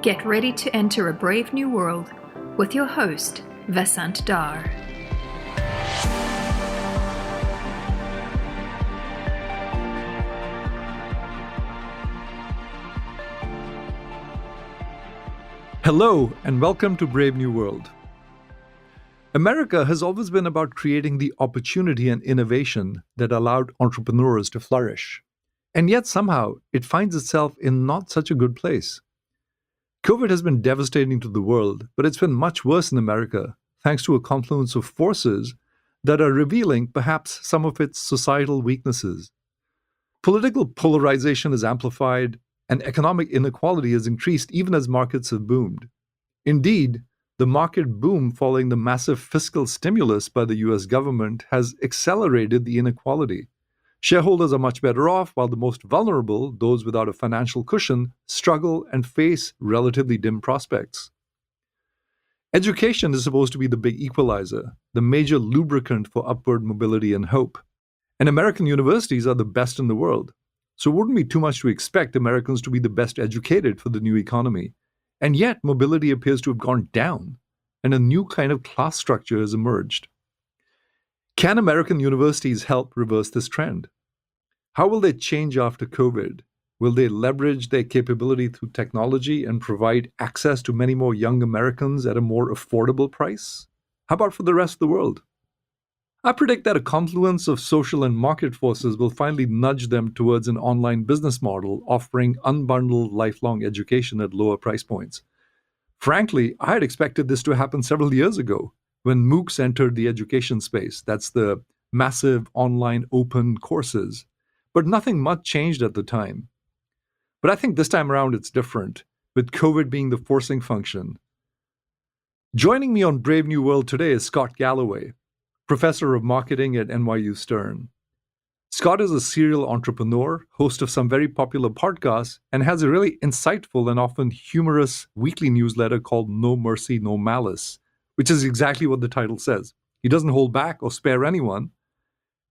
Get ready to enter a brave new world with your host, Vasant Dhar. Hello, and welcome to Brave New World. America has always been about creating the opportunity and innovation that allowed entrepreneurs to flourish. And yet somehow it finds itself in not such a good place. COVID has been devastating to the world, but it's been much worse in America, thanks to a confluence of forces that are revealing perhaps some of its societal weaknesses. Political polarization is amplified, and economic inequality has increased even as markets have boomed. Indeed, the market boom following the massive fiscal stimulus by the US government has accelerated the inequality. Shareholders are much better off, while the most vulnerable, those without a financial cushion, struggle and face relatively dim prospects. Education is supposed to be the big equalizer, the major lubricant for upward mobility and hope. And American universities are the best in the world. So it wouldn't be too much to expect Americans to be the best educated for the new economy. And yet, mobility appears to have gone down, and a new kind of class structure has emerged. Can American universities help reverse this trend? How will they change after COVID? Will they leverage their capability through technology and provide access to many more young Americans at a more affordable price? How about for the rest of the world? I predict that a confluence of social and market forces will finally nudge them towards an online business model offering unbundled lifelong education at lower price points. Frankly, I had expected this to happen several years ago, when MOOCs entered the education space. That's the massive online open courses. But nothing much changed at the time. But I think this time around it's different, with COVID being the forcing function. Joining me on Brave New World today is Scott Galloway, professor of marketing at NYU Stern. Scott is a serial entrepreneur, host of some very popular podcasts, and has a really insightful and often humorous weekly newsletter called No Mercy, No Malice, which is exactly what the title says. He doesn't hold back or spare anyone,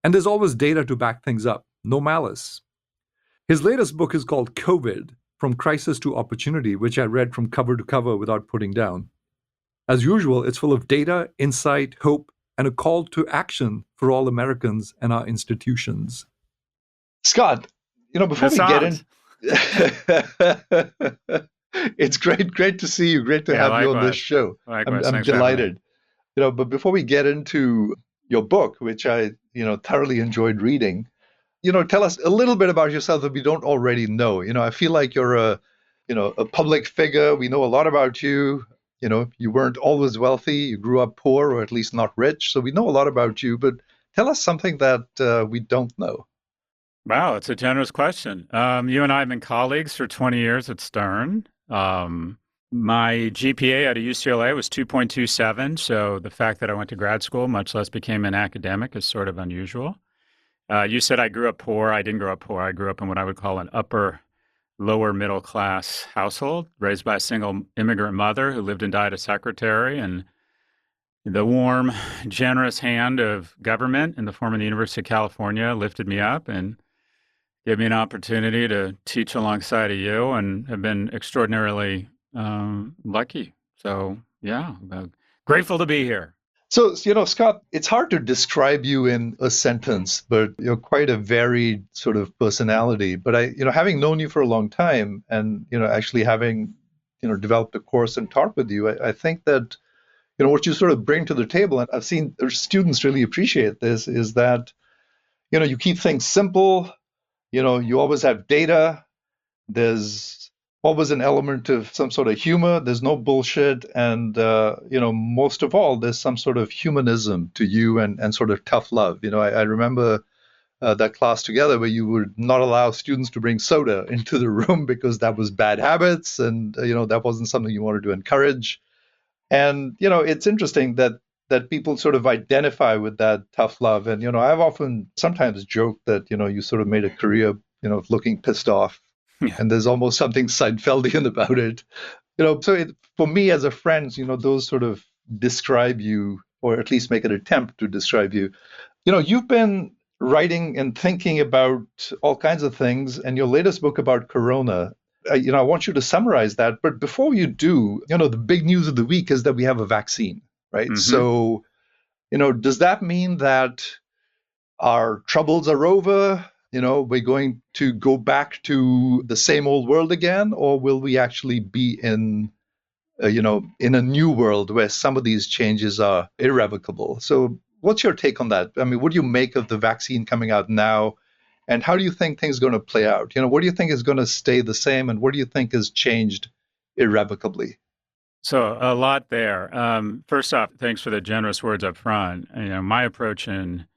and there's always data to back things up. No malice. His latest book is called COVID, From Crisis to Opportunity, which I read from cover to cover without putting down. As usual, it's full of data, insight, hope, and a call to action for all Americans and our institutions. Scott, before we get in, it's great to see you. Great to have you on this show. I'm delighted. But before we get into your book, which I, thoroughly enjoyed reading, tell us a little bit about yourself that we don't already know. I feel like you're a public figure. We know a lot about you. You weren't always wealthy. You grew up poor, or at least not rich. So we know a lot about you, but tell us something that we don't know. Wow, it's a generous question. You and I have been colleagues for 20 years at Stern. My GPA at UCLA was 2.27. So the fact that I went to grad school, much less became an academic, is sort of unusual. You said I grew up poor. I didn't grow up poor. I grew up in what I would call an lower middle class household, raised by a single immigrant mother who lived and died a secretary, and the warm, generous hand of government in the form of the University of California lifted me up and gave me an opportunity to teach alongside of you, and have been extraordinarily lucky. So yeah, grateful to be here. So, Scott, it's hard to describe you in a sentence, but you're quite a varied sort of personality. But having known you for a long time and, actually having, developed a course and taught with you, I think that, what you sort of bring to the table, and I've seen students really appreciate this, is that, you keep things simple, you always have data, there's always an element of some sort of humor. There's no bullshit. And, most of all, there's some sort of humanism to you and sort of tough love. I remember that class together where you would not allow students to bring soda into the room because that was bad habits. And, that wasn't something you wanted to encourage. And, it's interesting that people sort of identify with that tough love. And, I've often sometimes joked that, you sort of made a career, of looking pissed off. Yeah. And there's almost something Seinfeldian about it. For me as a friend, those sort of describe you, or at least make an attempt to describe you. You've been writing and thinking about all kinds of things, and your latest book about Corona I want you to summarize that. But before you do, the big news of the week is that we have a vaccine, right? Mm-hmm. So, does that mean that our troubles are over? We're going to go back to the same old world again, or will we actually be in a new world where some of these changes are irrevocable? So what's your take on that? I mean, what do you make of the vaccine coming out now? And how do you think things are going to play out? What do you think is going to stay the same? And what do you think has changed irrevocably? So a lot there. First off, thanks for the generous words up front. My approach in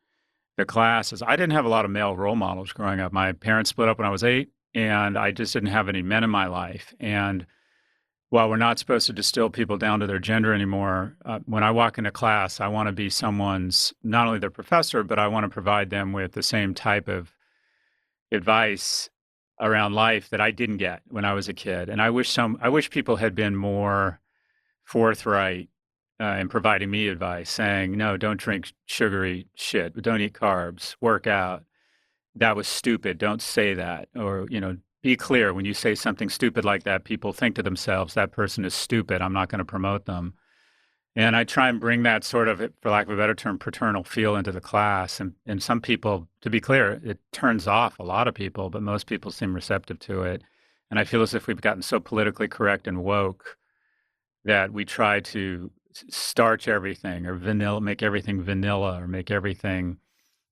the class is I didn't have a lot of male role models growing up. My parents split up when I was 8, and I just didn't have any men in my life. And while we're not supposed to distill people down to their gender anymore, when I walk into class, I want to be someone's, not only their professor, but I want to provide them with the same type of advice around life that I didn't get when I was a kid. And I wish people had been more forthright in providing me advice, saying, no, don't drink sugary shit, but don't eat carbs, work out. That was stupid. Don't say that. Or, be clear when you say something stupid like that, people think to themselves, that person is stupid. I'm not going to promote them. And I try and bring that sort of, for lack of a better term, paternal feel into the class. And some people, to be clear, it turns off a lot of people, but most people seem receptive to it. And I feel as if we've gotten so politically correct and woke that we try to starch everything or make everything vanilla or make everything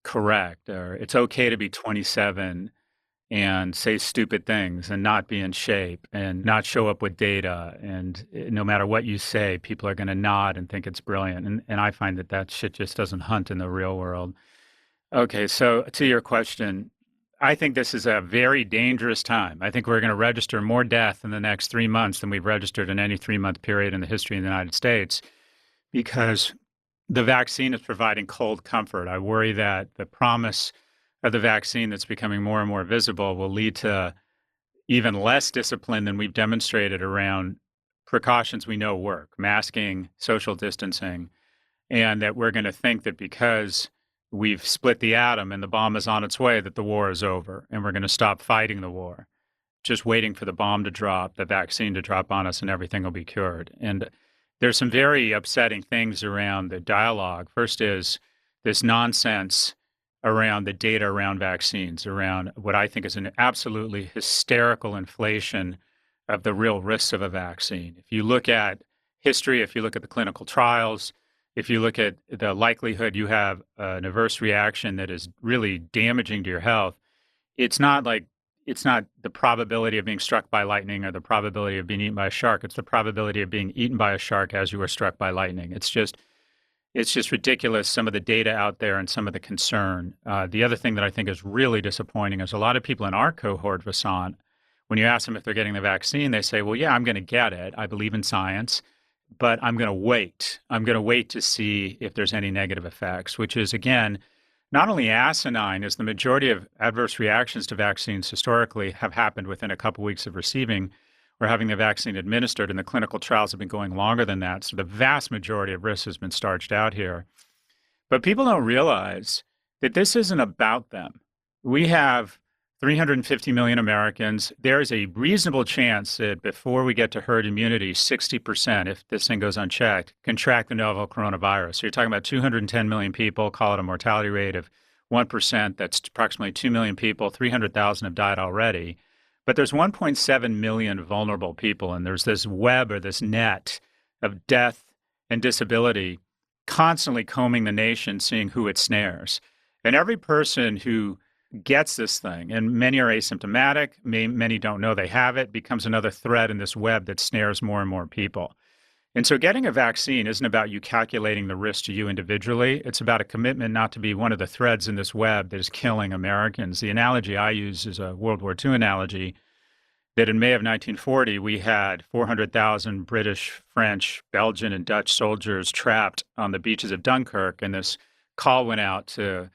correct. Or it's okay to be 27 and say stupid things and not be in shape and not show up with data. And no matter what you say, people are going to nod and think it's brilliant. And I find that shit just doesn't hunt in the real world. Okay, so to your question, I think this is a very dangerous time. I think we're going to register more death in the next 3 months than we've registered in any 3-month period in the history of the United States because the vaccine is providing cold comfort. I worry that the promise of the vaccine that's becoming more and more visible will lead to even less discipline than we've demonstrated around precautions we know work, masking, social distancing, and that we're going to think that because we've split the atom and the bomb is on its way, that the war is over and we're going to stop fighting the war, just waiting for the bomb to drop, the vaccine to drop on us, and everything will be cured. And there's some very upsetting things around the dialogue. First is this nonsense around the data around vaccines, around what I think is an absolutely hysterical inflation of the real risks of a vaccine. If you look at history, if you look at the clinical trials, if you look at the likelihood you have an adverse reaction that is really damaging to your health, it's not the probability of being struck by lightning or the probability of being eaten by a shark. It's the probability of being eaten by a shark as you are struck by lightning. It's just ridiculous, some of the data out there and some of the concern. The other thing that I think is really disappointing is a lot of people in our cohort, Vasant, when you ask them if they're getting the vaccine, they say, well, yeah, I'm going to get it. I believe in science, but I'm going to wait. I'm going to wait to see if there's any negative effects, which is, again, not only asinine, as the majority of adverse reactions to vaccines historically have happened within a couple weeks of receiving or having the vaccine administered, and the clinical trials have been going longer than that. So the vast majority of risk has been starched out here. But people don't realize that this isn't about them. We have 350 million Americans. There is a reasonable chance that before we get to herd immunity, 60%, if this thing goes unchecked, contract the novel coronavirus. So you're talking about 210 million people, call it a mortality rate of 1%. That's approximately 2 million people. 300,000 have died already. But there's 1.7 million vulnerable people, and there's this web or this net of death and disability constantly combing the nation, seeing who it snares. And every person who gets this thing, and many are asymptomatic, many don't know they have it, becomes another thread in this web that snares more and more people. And so getting a vaccine isn't about you calculating the risk to you individually. It's about a commitment not to be one of the threads in this web that is killing Americans. The analogy I use is a World War II analogy, that in May of 1940, we had 400,000 British, French, Belgian, and Dutch soldiers trapped on the beaches of Dunkirk. And this call went out to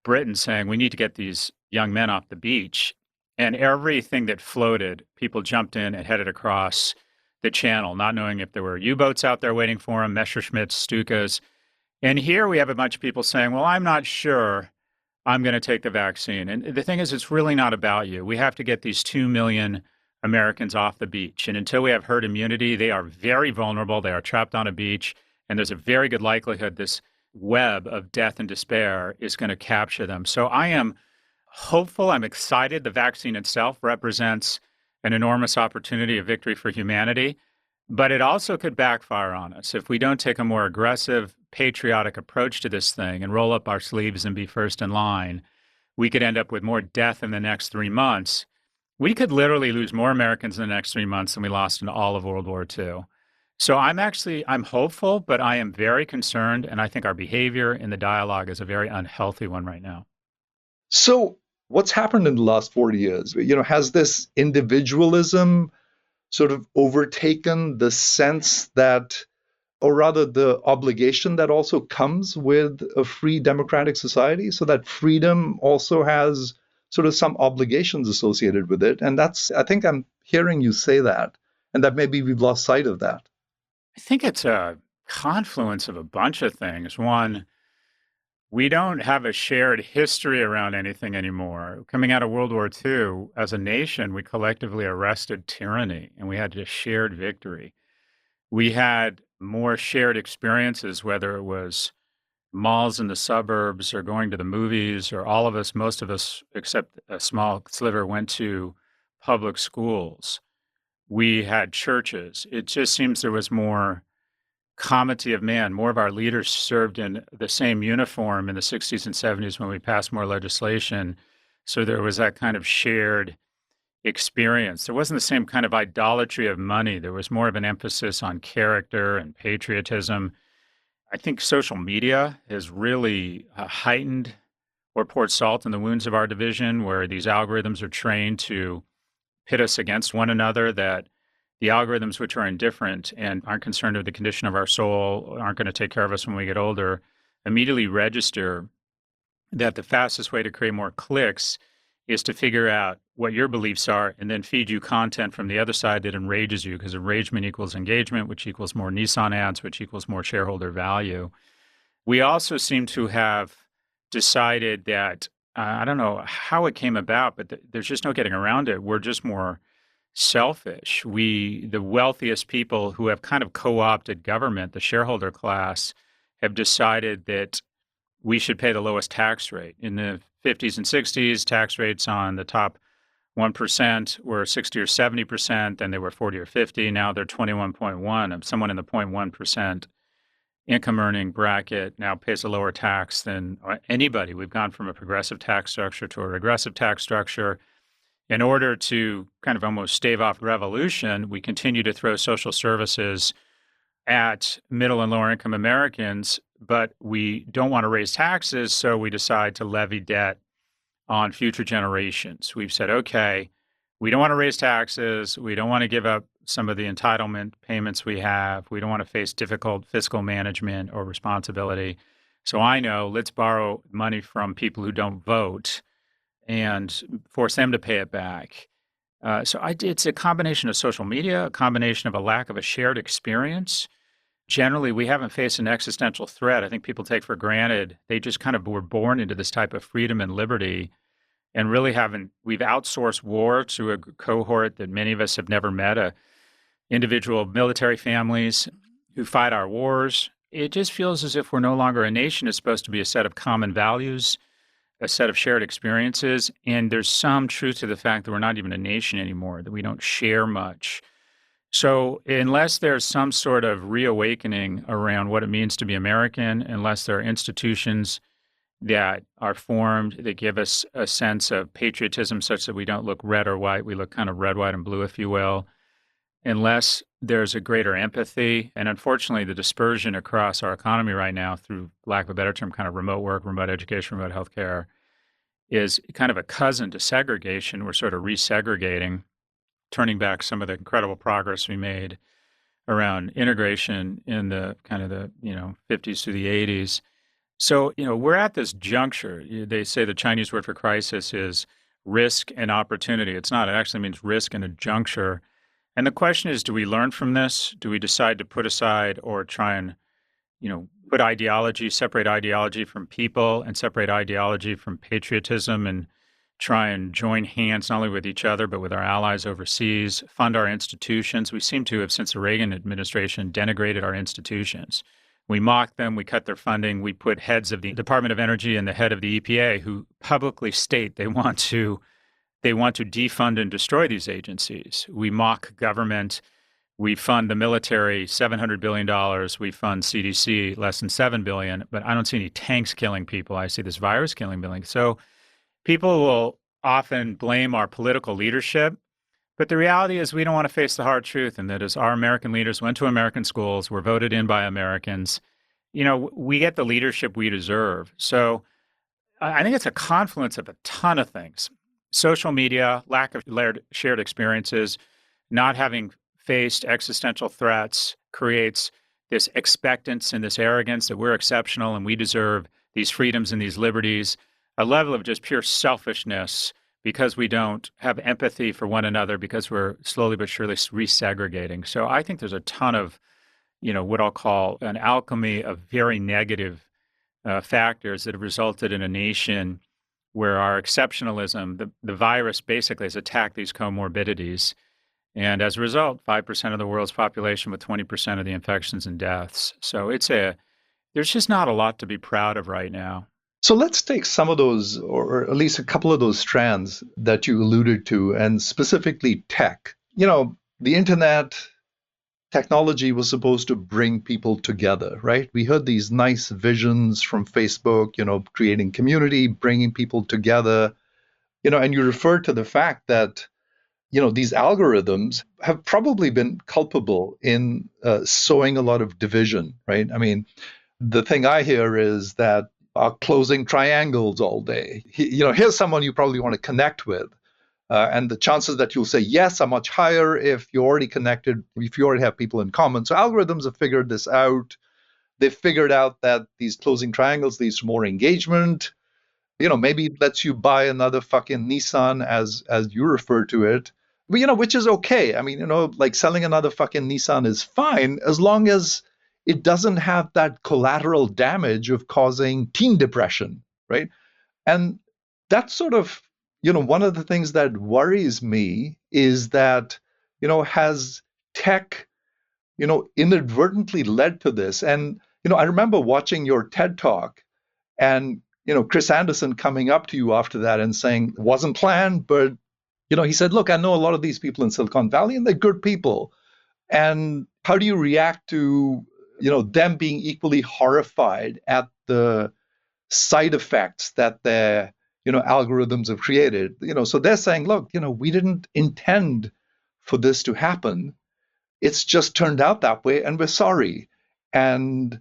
Britain saying, we need to get these young men off the beach. And everything that floated, people jumped in and headed across the channel, not knowing if there were U-boats out there waiting for them, Messerschmitts, Stukas. And here we have a bunch of people saying, well, I'm not sure I'm going to take the vaccine. And the thing is, it's really not about you. We have to get these 2 million Americans off the beach. And until we have herd immunity, they are very vulnerable. They are trapped on a beach. And there's a very good likelihood this web of death and despair is going to capture them. So I am hopeful. I'm excited. The vaccine itself represents an enormous opportunity, a victory for humanity. But it also could backfire on us if we don't take a more aggressive, patriotic approach to this thing and roll up our sleeves and be first in line. We could end up with more death in the next 3 months. We could literally lose more Americans in the next 3 months than we lost in all of World War II. So I'm hopeful, but I am very concerned, and I think our behavior in the dialogue is a very unhealthy one right now. So what's happened in the last 40 years? Has this individualism sort of overtaken the sense that, or rather the obligation that also comes with a free democratic society, so that freedom also has sort of some obligations associated with it? And I think I'm hearing you say that, and that maybe we've lost sight of that. I think it's a confluence of a bunch of things. One, we don't have a shared history around anything anymore. Coming out of World War II, as a nation, we collectively arrested tyranny and we had a shared victory. We had more shared experiences, whether it was malls in the suburbs or going to the movies, or all of us, most of us, except a small sliver, went to public schools. We had churches. It just seems there was more comity of man. More of our leaders served in the same uniform in the 60s and 70s when we passed more legislation. So there was that kind of shared experience. There wasn't the same kind of idolatry of money. There was more of an emphasis on character and patriotism. I think social media has really heightened or poured salt in the wounds of our division, where these algorithms are trained to pit us against one another, that the algorithms which are indifferent and aren't concerned with the condition of our soul, aren't going to take care of us when we get older, immediately register that the fastest way to create more clicks is to figure out what your beliefs are and then feed you content from the other side that enrages you, because enragement equals engagement, which equals more Nissan ads, which equals more shareholder value. We also seem to have decided that, I don't know how it came about, but there's just no getting around it. We're just more selfish. The wealthiest people who have kind of co-opted government, the shareholder class, have decided that we should pay the lowest tax rate. In the 50s and 60s, tax rates on the top 1% were 60 or 70%, then they were 40 or 50. Now they're 21.1. Someone in the 0.1% income earning bracket now pays a lower tax than anybody. We've gone from a progressive tax structure to a regressive tax structure. In order to kind of almost stave off revolution, we continue to throw social services at middle and lower income Americans, but we don't want to raise taxes, so we decide to levy debt on future generations. We've said, okay, we don't want to raise taxes. We don't want to give up some of the entitlement payments we have. We don't want to face difficult fiscal management or responsibility. So I know, let's borrow money from people who don't vote and force them to pay it back. It's a combination of social media, a combination of a lack of a shared experience. Generally, we haven't faced an existential threat. I think people take for granted. They just kind of were born into this type of freedom and liberty and really we've outsourced war to a cohort that many of us have never met, individual military families who fight our wars. It just feels as if we're no longer a nation. It's supposed to be a set of common values, a set of shared experiences. And there's some truth to the fact that we're not even a nation anymore, that we don't share much. So unless there's some sort of reawakening around what it means to be American, unless there are institutions that are formed that give us a sense of patriotism such that we don't look red or white, we look kind of red, white, and blue, if you will, unless there's a greater empathy, and unfortunately the dispersion across our economy right now, through lack of a better term, kind of remote work, remote education, remote healthcare, is kind of a cousin to segregation. We're sort of resegregating, turning back some of the incredible progress we made around integration in the kind of the 50s through the 80s. So, we're at this juncture. They say the Chinese word for crisis is risk and opportunity. It's not. It actually means risk and a juncture. And the question is, do we learn from this? Do we decide to put aside or try and, put ideology, separate ideology from people and separate ideology from patriotism and try and join hands not only with each other, but with our allies overseas, fund our institutions. We seem to have, since the Reagan administration, denigrated our institutions. We mock them, we cut their funding, we put heads of the Department of Energy and the head of the EPA who publicly state they want to defund and destroy these agencies. We mock government. We fund the military $700 billion. We fund CDC less than $7 billion, but I don't see any tanks killing people. I see this virus killing millions. So people will often blame our political leadership, but the reality is we don't want to face the hard truth, and that is our American leaders went to American schools, were voted in by Americans. We get the leadership we deserve. So I think it's a confluence of a ton of things. Social media, lack of shared experiences, not having faced existential threats creates this expectance and this arrogance that we're exceptional and we deserve these freedoms and these liberties, a level of just pure selfishness because we don't have empathy for one another because we're slowly but surely resegregating. So I think there's a ton of, what I'll call an alchemy of very negative factors that have resulted in a nation where our exceptionalism, the virus basically has attacked these comorbidities. And as a result, 5% of the world's population with 20% of the infections and deaths. So there's just not a lot to be proud of right now. So let's take some of those, or at least a couple of those strands that you alluded to, and specifically tech. The internet technology was supposed to bring people together, right? We heard these nice visions from Facebook, creating community, bringing people together, and you referred to the fact that these algorithms have probably been culpable in sowing a lot of division, right? I mean, the thing I hear is that are closing triangles all day. Here's someone you probably want to connect with. And the chances that you'll say yes are much higher if you're already connected, if you already have people in common. So algorithms have figured this out. They've figured out that these closing triangles leads to more engagement. Maybe it lets you buy another fucking Nissan as you refer to it. But, which is okay. I mean, like selling another fucking Nissan is fine as long as it doesn't have that collateral damage of causing teen depression, right? And that's sort of, one of the things that worries me is that, has tech, inadvertently led to this. And, I remember watching your TED Talk and, Chris Anderson coming up to you after that and saying, it wasn't planned, but he said, look, I know a lot of these people in Silicon Valley and they're good people. And how do you react to, them being equally horrified at the side effects that their, algorithms have created? So they're saying, look, we didn't intend for this to happen. It's just turned out that way and we're sorry. And,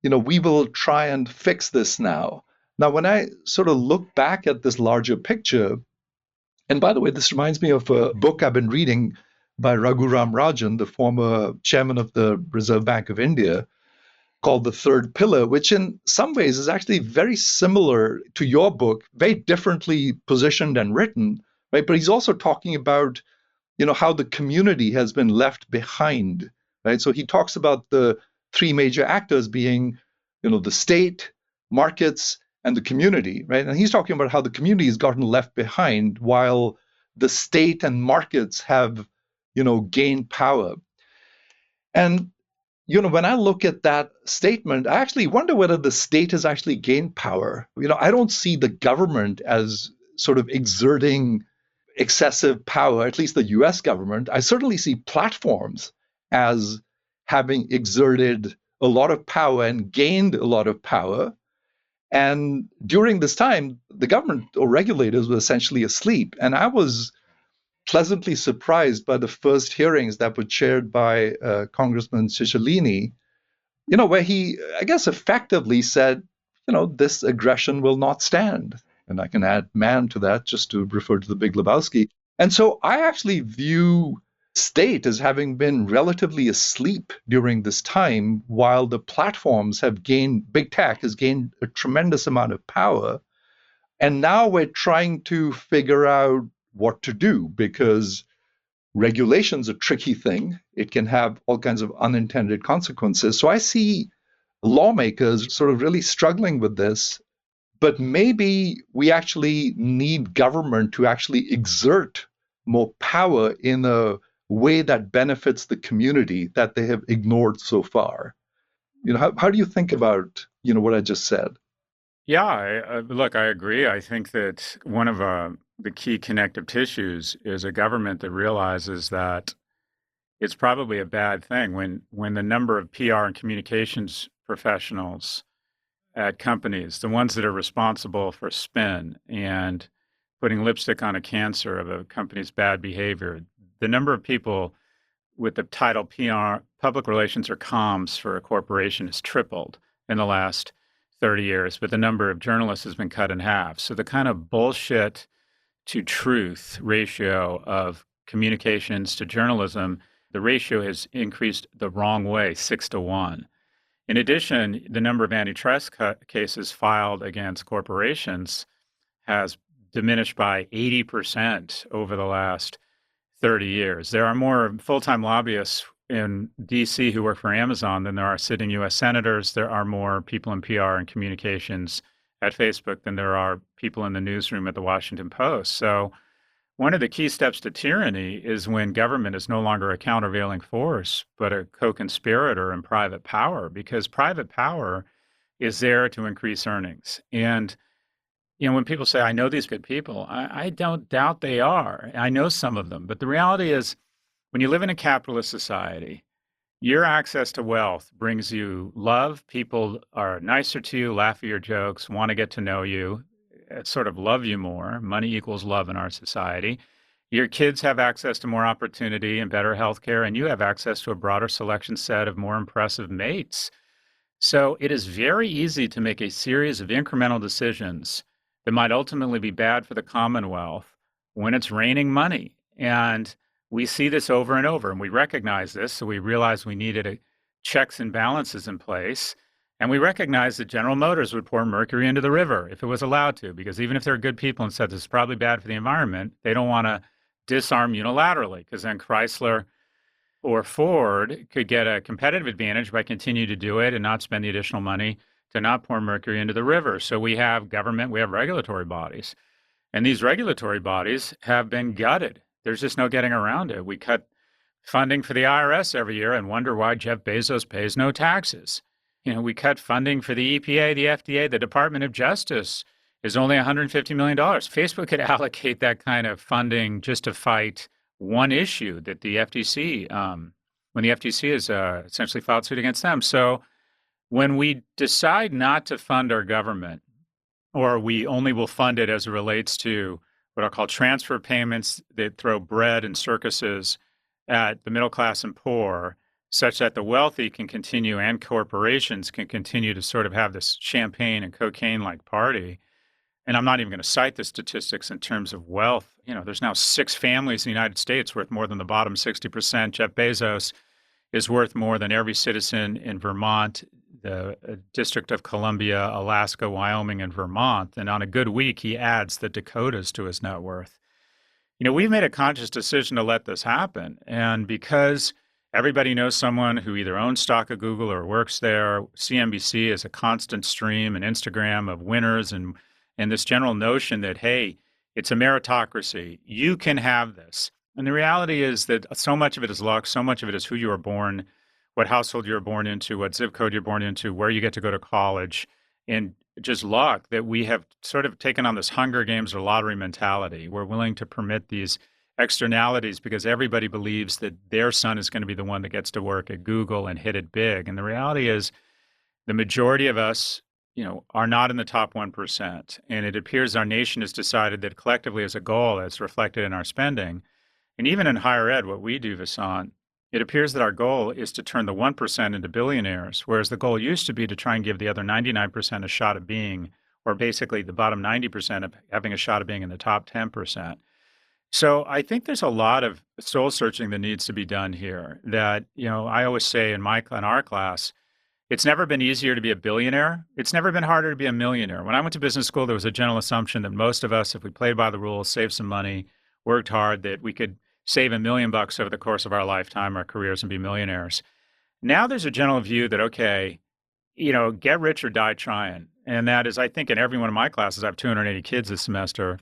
we will try and fix this now. Now, when I sort of look back at this larger picture, and by the way, this reminds me of a book I've been reading by Raghuram Rajan, the former chairman of the Reserve Bank of India, called The Third Pillar, which in some ways is actually very similar to your book, very differently positioned and written, right? But he's also talking about, how the community has been left behind, right? So he talks about the three major actors being, the state, markets, and the community, right? And he's talking about how the community has gotten left behind while the state and markets have, gained power. And, when I look at that statement, I actually wonder whether the state has actually gained power. I don't see the government as sort of exerting excessive power, at least the US government. I certainly see platforms as having exerted a lot of power and gained a lot of power. And during this time, the government or regulators were essentially asleep. And I was pleasantly surprised by the first hearings that were chaired by Congressman Swisher, where he, I guess, effectively said, this aggression will not stand. And I can add man to that just to refer to the Big Lebowski. And so I actually view state as having been relatively asleep during this time, while the platforms have gained, big tech has gained a tremendous amount of power. And now we're trying to figure out what to do, because regulation's a tricky thing. It can have all kinds of unintended consequences. So I see lawmakers sort of really struggling with this, But maybe we actually need government to actually exert more power in a way that benefits the community that they have ignored so far. How do you think about, what I just said? Yeah, look, I agree. I think that one of the key connective tissues is a government that realizes that it's probably a bad thing when the number of PR and communications professionals at companies, the ones that are responsible for spin and putting lipstick on a cancer of a company's bad behavior, the number of people with the title PR, public relations or comms for a corporation has tripled in the last 30 years, but the number of journalists has been cut in half. So the kind of bullshit to truth ratio of communications to journalism, the ratio has increased the wrong way, 6-1. In addition, the number of antitrust cases filed against corporations has diminished by 80% over the last 30 years. There are more full-time lobbyists in DC who work for Amazon than there are sitting U.S. senators. There are more people in PR and communications at Facebook than there are people in the newsroom at the Washington Post. So one of the key steps to tyranny is when government is no longer a countervailing force, but a co-conspirator in private power, because private power is there to increase earnings. And when people say, I know these good people, I don't doubt they are. I know some of them. But the reality is, when you live in a capitalist society, your access to wealth brings you love. People are nicer to you, laugh at your jokes, want to get to know you, sort of love you more. Money equals love in our society. Your kids have access to more opportunity and better healthcare, and you have access to a broader selection set of more impressive mates. So it is very easy to make a series of incremental decisions that might ultimately be bad for the Commonwealth when it's raining money. And we see this over and over, and we recognize this. So we realized we needed checks and balances in place. And we recognized that General Motors would pour mercury into the river if it was allowed to, because even if they're good people and said this is probably bad for the environment, they don't want to disarm unilaterally, because then Chrysler or Ford could get a competitive advantage by continuing to do it and not spend the additional money to not pour mercury into the river. So we have government, we have regulatory bodies, and these regulatory bodies have been gutted. There's just no getting around it. We cut funding for the IRS every year and wonder why Jeff Bezos pays no taxes. We cut funding for the EPA, the FDA, the Department of Justice is only $150 million. Facebook could allocate that kind of funding just to fight one issue that the FTC, when the FTC has essentially filed suit against them. So when we decide not to fund our government, or we only will fund it as it relates to what I'll call transfer payments that throw bread and circuses at the middle class and poor, such that the wealthy can continue and corporations can continue to sort of have this champagne and cocaine-like party. And I'm not even going to cite the statistics in terms of wealth. There's now 6 families in the United States worth more than the bottom 60%. Jeff Bezos is worth more than every citizen in Vermont, the District of Columbia, Alaska, Wyoming, and Vermont. And on a good week, he adds the Dakotas to his net worth. We've made a conscious decision to let this happen. And because everybody knows someone who either owns stock of Google or works there, CNBC is a constant stream and Instagram of winners and this general notion that, hey, it's a meritocracy. You can have this. And the reality is that so much of it is luck. So much of it is who you were born, what household you were born into, what zip code you're born into, where you get to go to college, and just luck that we have sort of taken on this Hunger Games or lottery mentality. We're willing to permit these externalities because everybody believes that their son is going to be the one that gets to work at Google and hit it big. And the reality is the majority of us are not in the top 1%. And it appears our nation has decided that collectively as a goal, as reflected in our spending, and even in higher ed, what we do, Vasant, it appears that our goal is to turn the 1% into billionaires, whereas the goal used to be to try and give the other 99% a shot of being, or basically the bottom 90% of having a shot of being in the top 10%. So I think there's a lot of soul searching that needs to be done here that, I always say in our class, it's never been easier to be a billionaire. It's never been harder to be a millionaire. When I went to business school, there was a general assumption that most of us, if we played by the rules, saved some money, worked hard, that we could save $1 million over the course of our lifetime, our careers, and be millionaires. Now there's a general view that, okay, get rich or die trying. And that is, I think in every one of my classes, I have 280 kids this semester.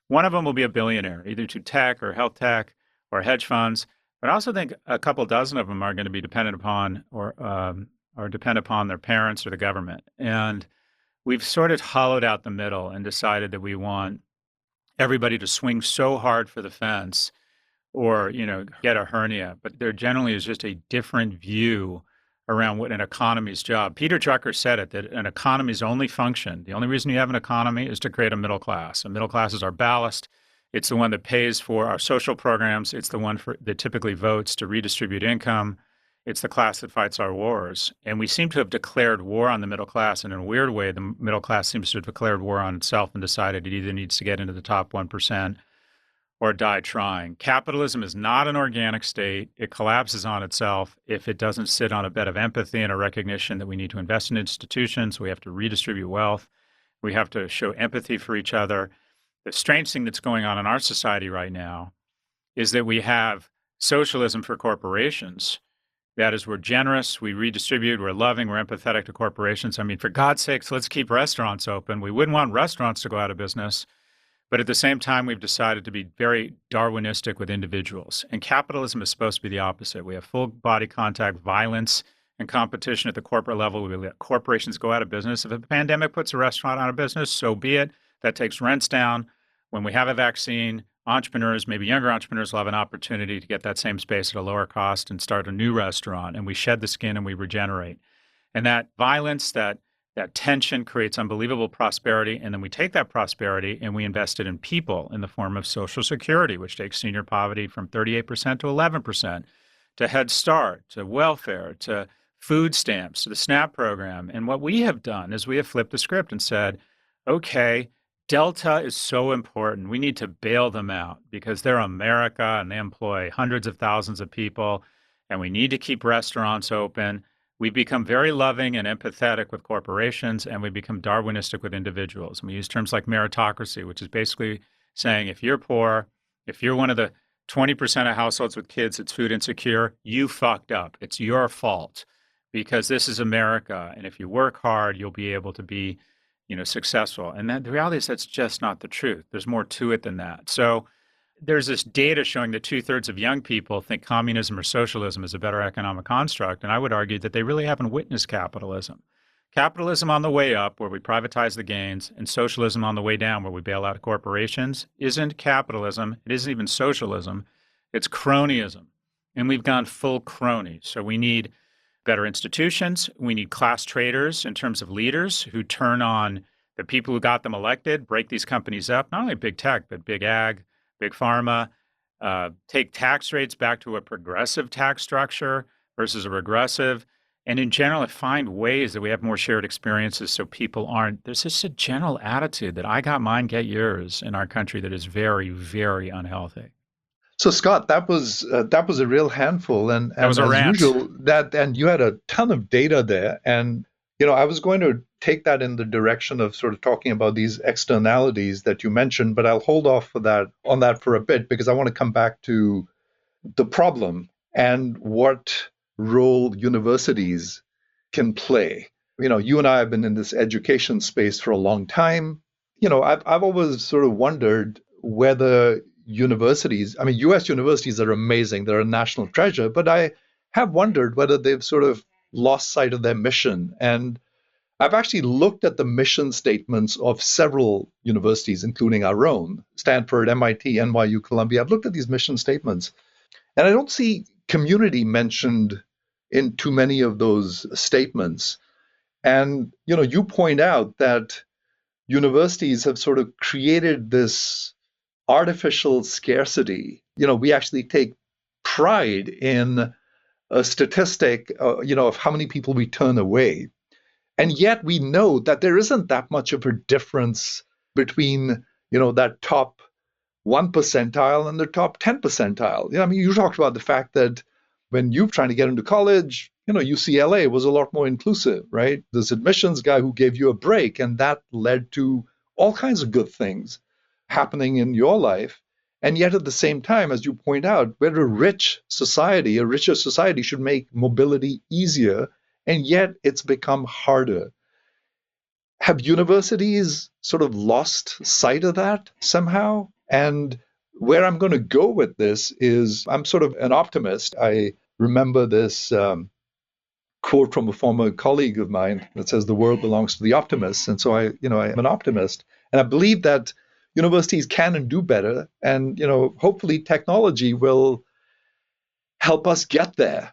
One of them will be a billionaire, either to tech or health tech or hedge funds. But I also think a couple dozen of them are going to be dependent upon or depend upon their parents or the government. And we've sort of hollowed out the middle and decided that we want everybody to swing so hard for the fence or, get a hernia. But there generally is just a different view around what an economy's job. Peter Drucker said it, that an economy's only function, the only reason you have an economy is to create a middle class. A middle class is our ballast. It's the one that pays for our social programs. It's the one that typically votes to redistribute income. It's the class that fights our wars. And we seem to have declared war on the middle class. And in a weird way, the middle class seems to have declared war on itself and decided it either needs to get into the top 1% or die trying. Capitalism is not an organic state. It collapses on itself if it doesn't sit on a bed of empathy and a recognition that we need to invest in institutions. We have to redistribute wealth. We have to show empathy for each other. The strange thing that's going on in our society right now is that we have socialism for corporations. That is, we're generous, we redistribute, we're loving, we're empathetic to corporations. I mean, for God's sakes, let's keep restaurants open. We wouldn't want restaurants to go out of business. But at the same time, we've decided to be very Darwinistic with individuals. And capitalism is supposed to be the opposite. We have full body contact, violence, and competition at the corporate level. We let corporations go out of business. If a pandemic puts a restaurant out of business, so be it. That takes rents down. When we have a vaccine, entrepreneurs, maybe younger entrepreneurs, will have an opportunity to get that same space at a lower cost and start a new restaurant. And we shed the skin and we regenerate. And that violence, that tension creates unbelievable prosperity. And then we take that prosperity and we invest it in people in the form of Social Security, which takes senior poverty from 38% to 11%, to Head Start, to welfare, to food stamps, to the SNAP program. And what we have done is we have flipped the script and said, okay, Delta is so important. We need to bail them out because they're America and they employ hundreds of thousands of people, and we need to keep restaurants open. We've become very loving and empathetic with corporations, and we become Darwinistic with individuals. And we use terms like meritocracy, which is basically saying if you're poor, if you're one of the 20% of households with kids that's food insecure, you fucked up. It's your fault because this is America. And if you work hard, you'll be able to be successful. And the reality is that's just not the truth. There's more to it than that. So there's this data showing that 2/3 of young people think communism or socialism is a better economic construct. And I would argue that they really haven't witnessed capitalism. Capitalism on the way up, where we privatize the gains, and socialism on the way down, where we bail out corporations, isn't capitalism. It isn't even socialism. It's cronyism. And we've gone full crony. So we need better institutions. We need class traders in terms of leaders who turn on the people who got them elected, break these companies up, not only big tech, but big ag, big pharma, take tax rates back to a progressive tax structure versus a regressive, and in general, find ways that we have more shared experiences so people aren't, there's just a general attitude that I got mine, get yours in our country that is very, very unhealthy. So Scott, that was a real handful, and that was a as rant. usual, and you had a ton of data there, and I was going to take that in the direction of sort of talking about these externalities that you mentioned, but I'll hold off on that for a bit because I want to come back to the problem and what role universities can play. You and I have been in this education space for a long time. I've always sort of wondered whether universities, US universities are amazing. They're a national treasure, but I have wondered whether they've sort of lost sight of their mission. And I've actually looked at the mission statements of several universities, including our own, Stanford, MIT, NYU, Columbia. I've looked at these mission statements, and I don't see community mentioned in too many of those statements. And, you point out that universities have sort of created this artificial scarcity. We actually take pride in a statistic, of how many people we turn away. And yet we know that there isn't that much of a difference between, that top 1 percentile and the top 10 percentile. You talked about the fact that when you're trying to get into college, UCLA was a lot more inclusive, right? This admissions guy who gave you a break, and that led to all kinds of good things happening in your life. And yet at the same time, as you point out, we're a richer society should make mobility easier, and yet it's become harder. have universities sort of lost sight of that somehow? And where I'm going to go with this is I'm sort of an optimist. I remember this quote from a former colleague of mine that says the world belongs to the optimists. And so I'm an optimist. And I believe that universities can and do better. And, hopefully technology will help us get there.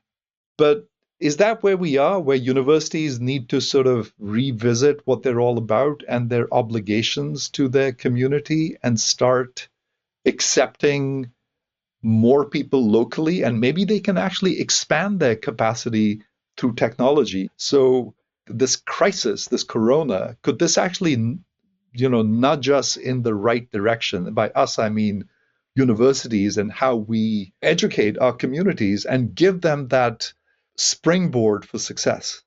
But is that where we are, where universities need to sort of revisit what they're all about and their obligations to their community and start accepting more people locally? And maybe they can actually expand their capacity through technology. So this crisis, this corona, could this actually, nudge us in the right direction? By us, I mean universities and how we educate our communities and give them that springboard for success.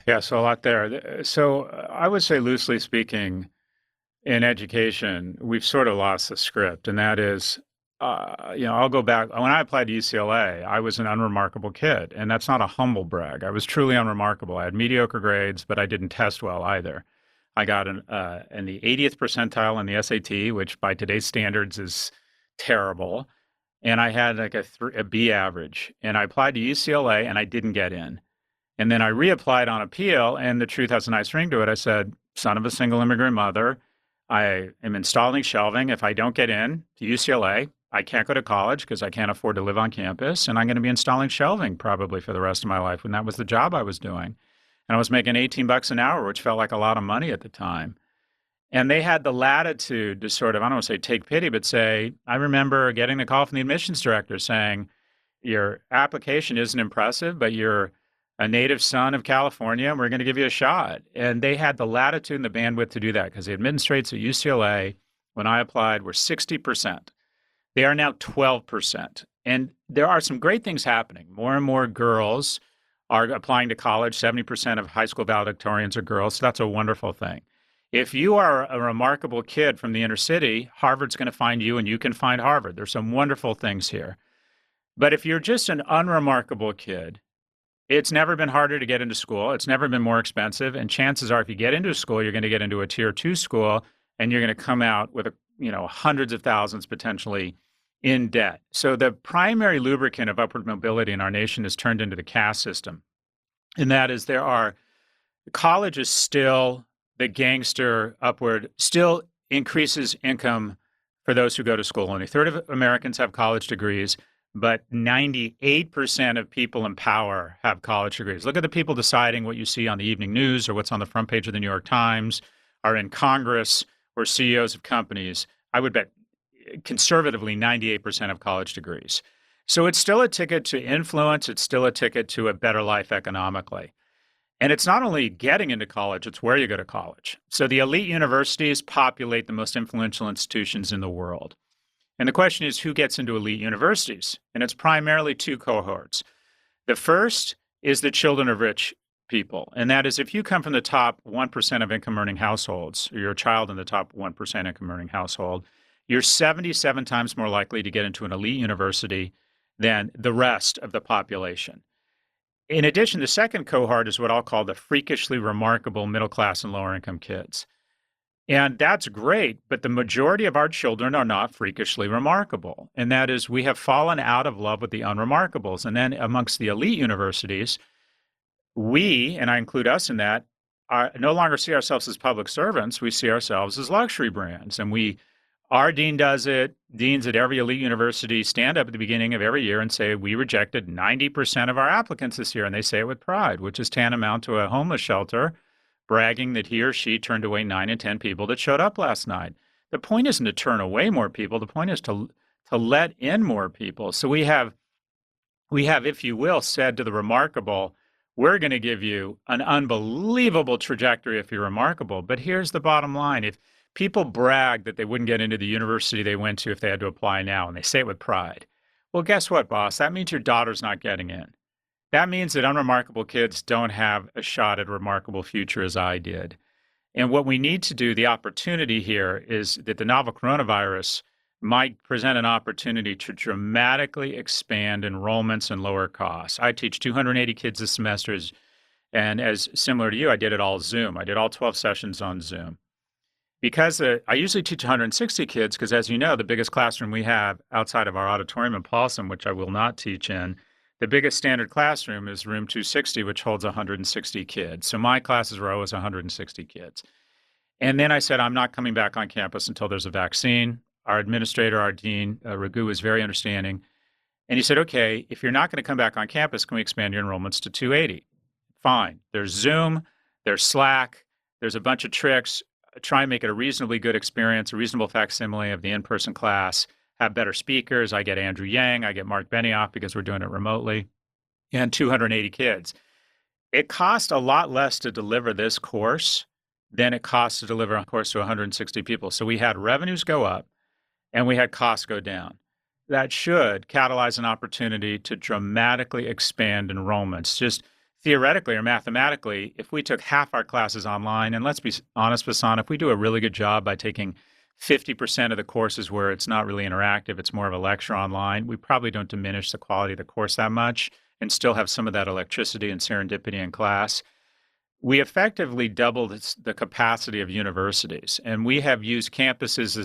Yeah, so a lot there. So I would say, loosely speaking, in education, we've sort of lost the script, and that is, I'll go back. When I applied to UCLA, I was an unremarkable kid, and that's not a humble brag. I was truly unremarkable. I had mediocre grades, but I didn't test well either. I got in the 80th percentile on the SAT, which by today's standards is terrible. And I had like a B average. And I applied to UCLA, and I didn't get in. And then I reapplied on appeal, and the truth has a nice ring to it. I said, son of a single immigrant mother, I am installing shelving. If I don't get in to UCLA, I can't go to college because I can't afford to live on campus, and I'm going to be installing shelving probably for the rest of my life. And that was the job I was doing. And I was making $18 an hour, which felt like a lot of money at the time. And they had the latitude to sort of, I don't want to say take pity, but say, I remember getting the call from the admissions director saying, your application isn't impressive, but you're a native son of California, and we're going to give you a shot. And they had the latitude and the bandwidth to do that because the admittance rates at UCLA, when I applied, were 60%. They are now 12%. And there are some great things happening. More and more girls are applying to college. 70% of high school valedictorians are girls. So that's a wonderful thing. If you are a remarkable kid from the inner city, Harvard's going to find you and you can find Harvard. There's some wonderful things here. But if you're just an unremarkable kid, it's never been harder to get into school. It's never been more expensive. And chances are if you get into a school, you're going to get into a tier 2 school and you're going to come out with hundreds of thousands potentially in debt. So the primary lubricant of upward mobility in our nation is turned into the caste system. And that is college is still the gangster upward, still increases income for those who go to school. Only a third of Americans have college degrees, but 98% of people in power have college degrees. Look at the people deciding what you see on the evening news or what's on the front page of the New York Times, are in Congress or CEOs of companies. I would bet conservatively 98% have college degrees. So it's still a ticket to influence. It's still a ticket to a better life economically. And it's not only getting into college, it's where you go to college. So the elite universities populate the most influential institutions in the world. And the question is, who gets into elite universities? And it's primarily two cohorts. The first is the children of rich people. And that is if you come from the top 1% of income-earning households, or you're a child in the top 1% income-earning household, you're 77 times more likely to get into an elite university than the rest of the population. In addition, the second cohort is what I'll call the freakishly remarkable middle-class and lower-income kids. And that's great, but the majority of our children are not freakishly remarkable. And that is, we have fallen out of love with the unremarkables. And then amongst the elite universities, we, and I include us in that, no longer see ourselves as public servants. We see ourselves as luxury brands. And our dean does it. Deans at every elite university stand up at the beginning of every year and say, we rejected 90% of our applicants this year. And they say it with pride, which is tantamount to a homeless shelter bragging that he or she turned away 9 in 10 people that showed up last night. The point isn't to turn away more people. The point is to let in more people. So we have, if you will, said to the remarkable, we're going to give you an unbelievable trajectory if you're remarkable. But here's the bottom line. If people brag that they wouldn't get into the university they went to if they had to apply now, and they say it with pride, well, guess what, boss? That means your daughter's not getting in. That means that unremarkable kids don't have a shot at a remarkable future as I did. And what we need to do, the opportunity here, is that the novel coronavirus might present an opportunity to dramatically expand enrollments and lower costs. I teach 280 kids this semester, And as similar to you, I did it all Zoom. I did all 12 sessions on Zoom. Because I usually teach 160 kids, because as you know, the biggest classroom we have outside of our auditorium in Paulson, which I will not teach in, the biggest standard classroom is room 260, which holds 160 kids. So my classes were always 160 kids. And then I said, I'm not coming back on campus until there's a vaccine. Our administrator, our dean, Raghu, was very understanding. And he said, okay, if you're not going to come back on campus, can we expand your enrollments to 280? Fine. There's Zoom, there's Slack, there's a bunch of tricks. Try and make it a reasonably good experience, a reasonable facsimile of the in-person class, have better speakers. I get Andrew Yang, I get Mark Benioff because we're doing it remotely, and 280 kids. It cost a lot less to deliver this course than it costs to deliver a course to 160 people. So we had revenues go up and we had costs go down. That should catalyze an opportunity to dramatically expand enrollments. Just theoretically or mathematically, if we took half our classes online, and let's be honest, Vasant, if we do a really good job by taking 50% of the courses where it's not really interactive, it's more of a lecture online, we probably don't diminish the quality of the course that much and still have some of that electricity and serendipity in class. We effectively doubled the capacity of universities, and we have used campuses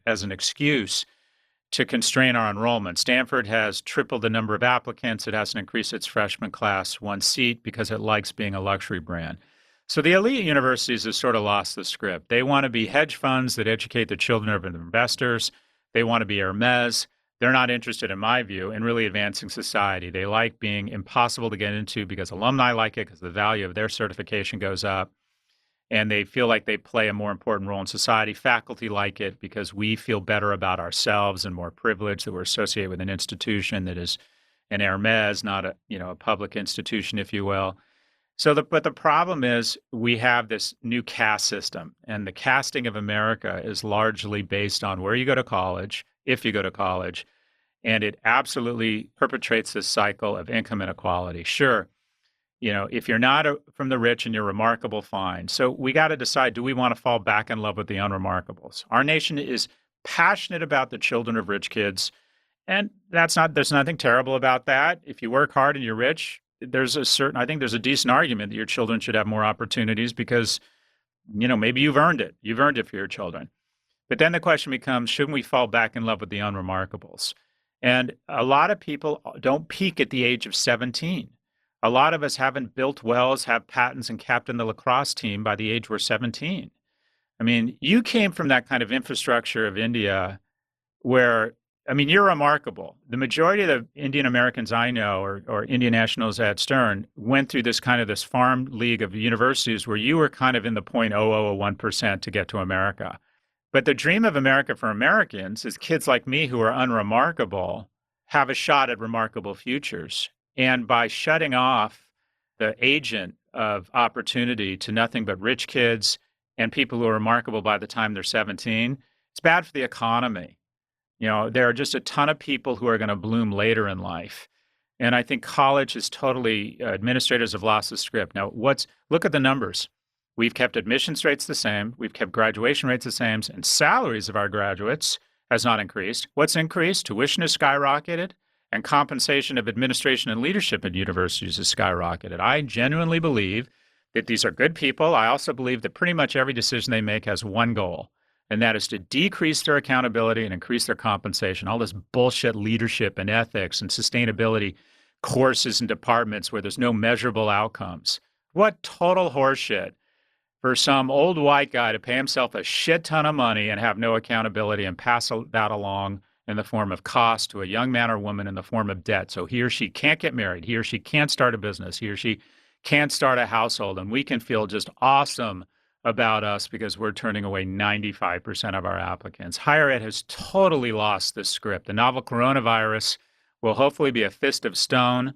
as an excuse to constrain our enrollment. Stanford has tripled the number of applicants. It hasn't increased its freshman class one seat because it likes being a luxury brand. So the elite universities have sort of lost the script. They want to be hedge funds that educate the children of investors. They want to be Hermes. They're not interested, in my view, in really advancing society. They like being impossible to get into because alumni like it, because the value of their certification goes up. And they feel like they play a more important role in society. Faculty like it because we feel better about ourselves and more privileged that we're associated with an institution that is an Hermes, not a public institution, if you will. But the problem is we have this new caste system, and the casting of America is largely based on where you go to college, if you go to college, and it absolutely perpetrates this cycle of income inequality. Sure. If you're not from the rich and you're remarkable, fine. So we got to decide, do we want to fall back in love with the unremarkables? Our nation is passionate about the children of rich kids. And there's nothing terrible about that. If you work hard and you're rich, I think there's a decent argument that your children should have more opportunities because, maybe you've earned it. You've earned it for your children. But then the question becomes, shouldn't we fall back in love with the unremarkables? And a lot of people don't peak at the age of 17. A lot of us haven't built wells, have patents, and captained the lacrosse team by the age we're 17. I mean, you came from that kind of infrastructure of India where, you're remarkable. The majority of the Indian Americans I know or Indian nationals at Stern went through this farm league of universities where you were kind of in the 0.0001% to get to America. But the dream of America for Americans is kids like me who are unremarkable have a shot at remarkable futures. And by shutting off the agent of opportunity to nothing but rich kids and people who are remarkable by the time they're 17, it's bad for the economy. There are just a ton of people who are going to bloom later in life. And I think college is totally, administrators have lost the script. Now, look at the numbers. We've kept admissions rates the same. We've kept graduation rates the same. And salaries of our graduates has not increased. What's increased? Tuition has skyrocketed. And compensation of administration and leadership at universities has skyrocketed. I genuinely believe that these are good people. I also believe that pretty much every decision they make has one goal, and that is to decrease their accountability and increase their compensation. All this bullshit leadership and ethics and sustainability courses and departments where there's no measurable outcomes. What total horseshit for some old white guy to pay himself a shit ton of money and have no accountability and pass that along in the form of cost to a young man or woman in the form of debt. So he or she can't get married. He or she can't start a business. He or she can't start a household. And we can feel just awesome about us because we're turning away 95% of our applicants. Higher ed has totally lost this script. The novel coronavirus will hopefully be a fist of stone.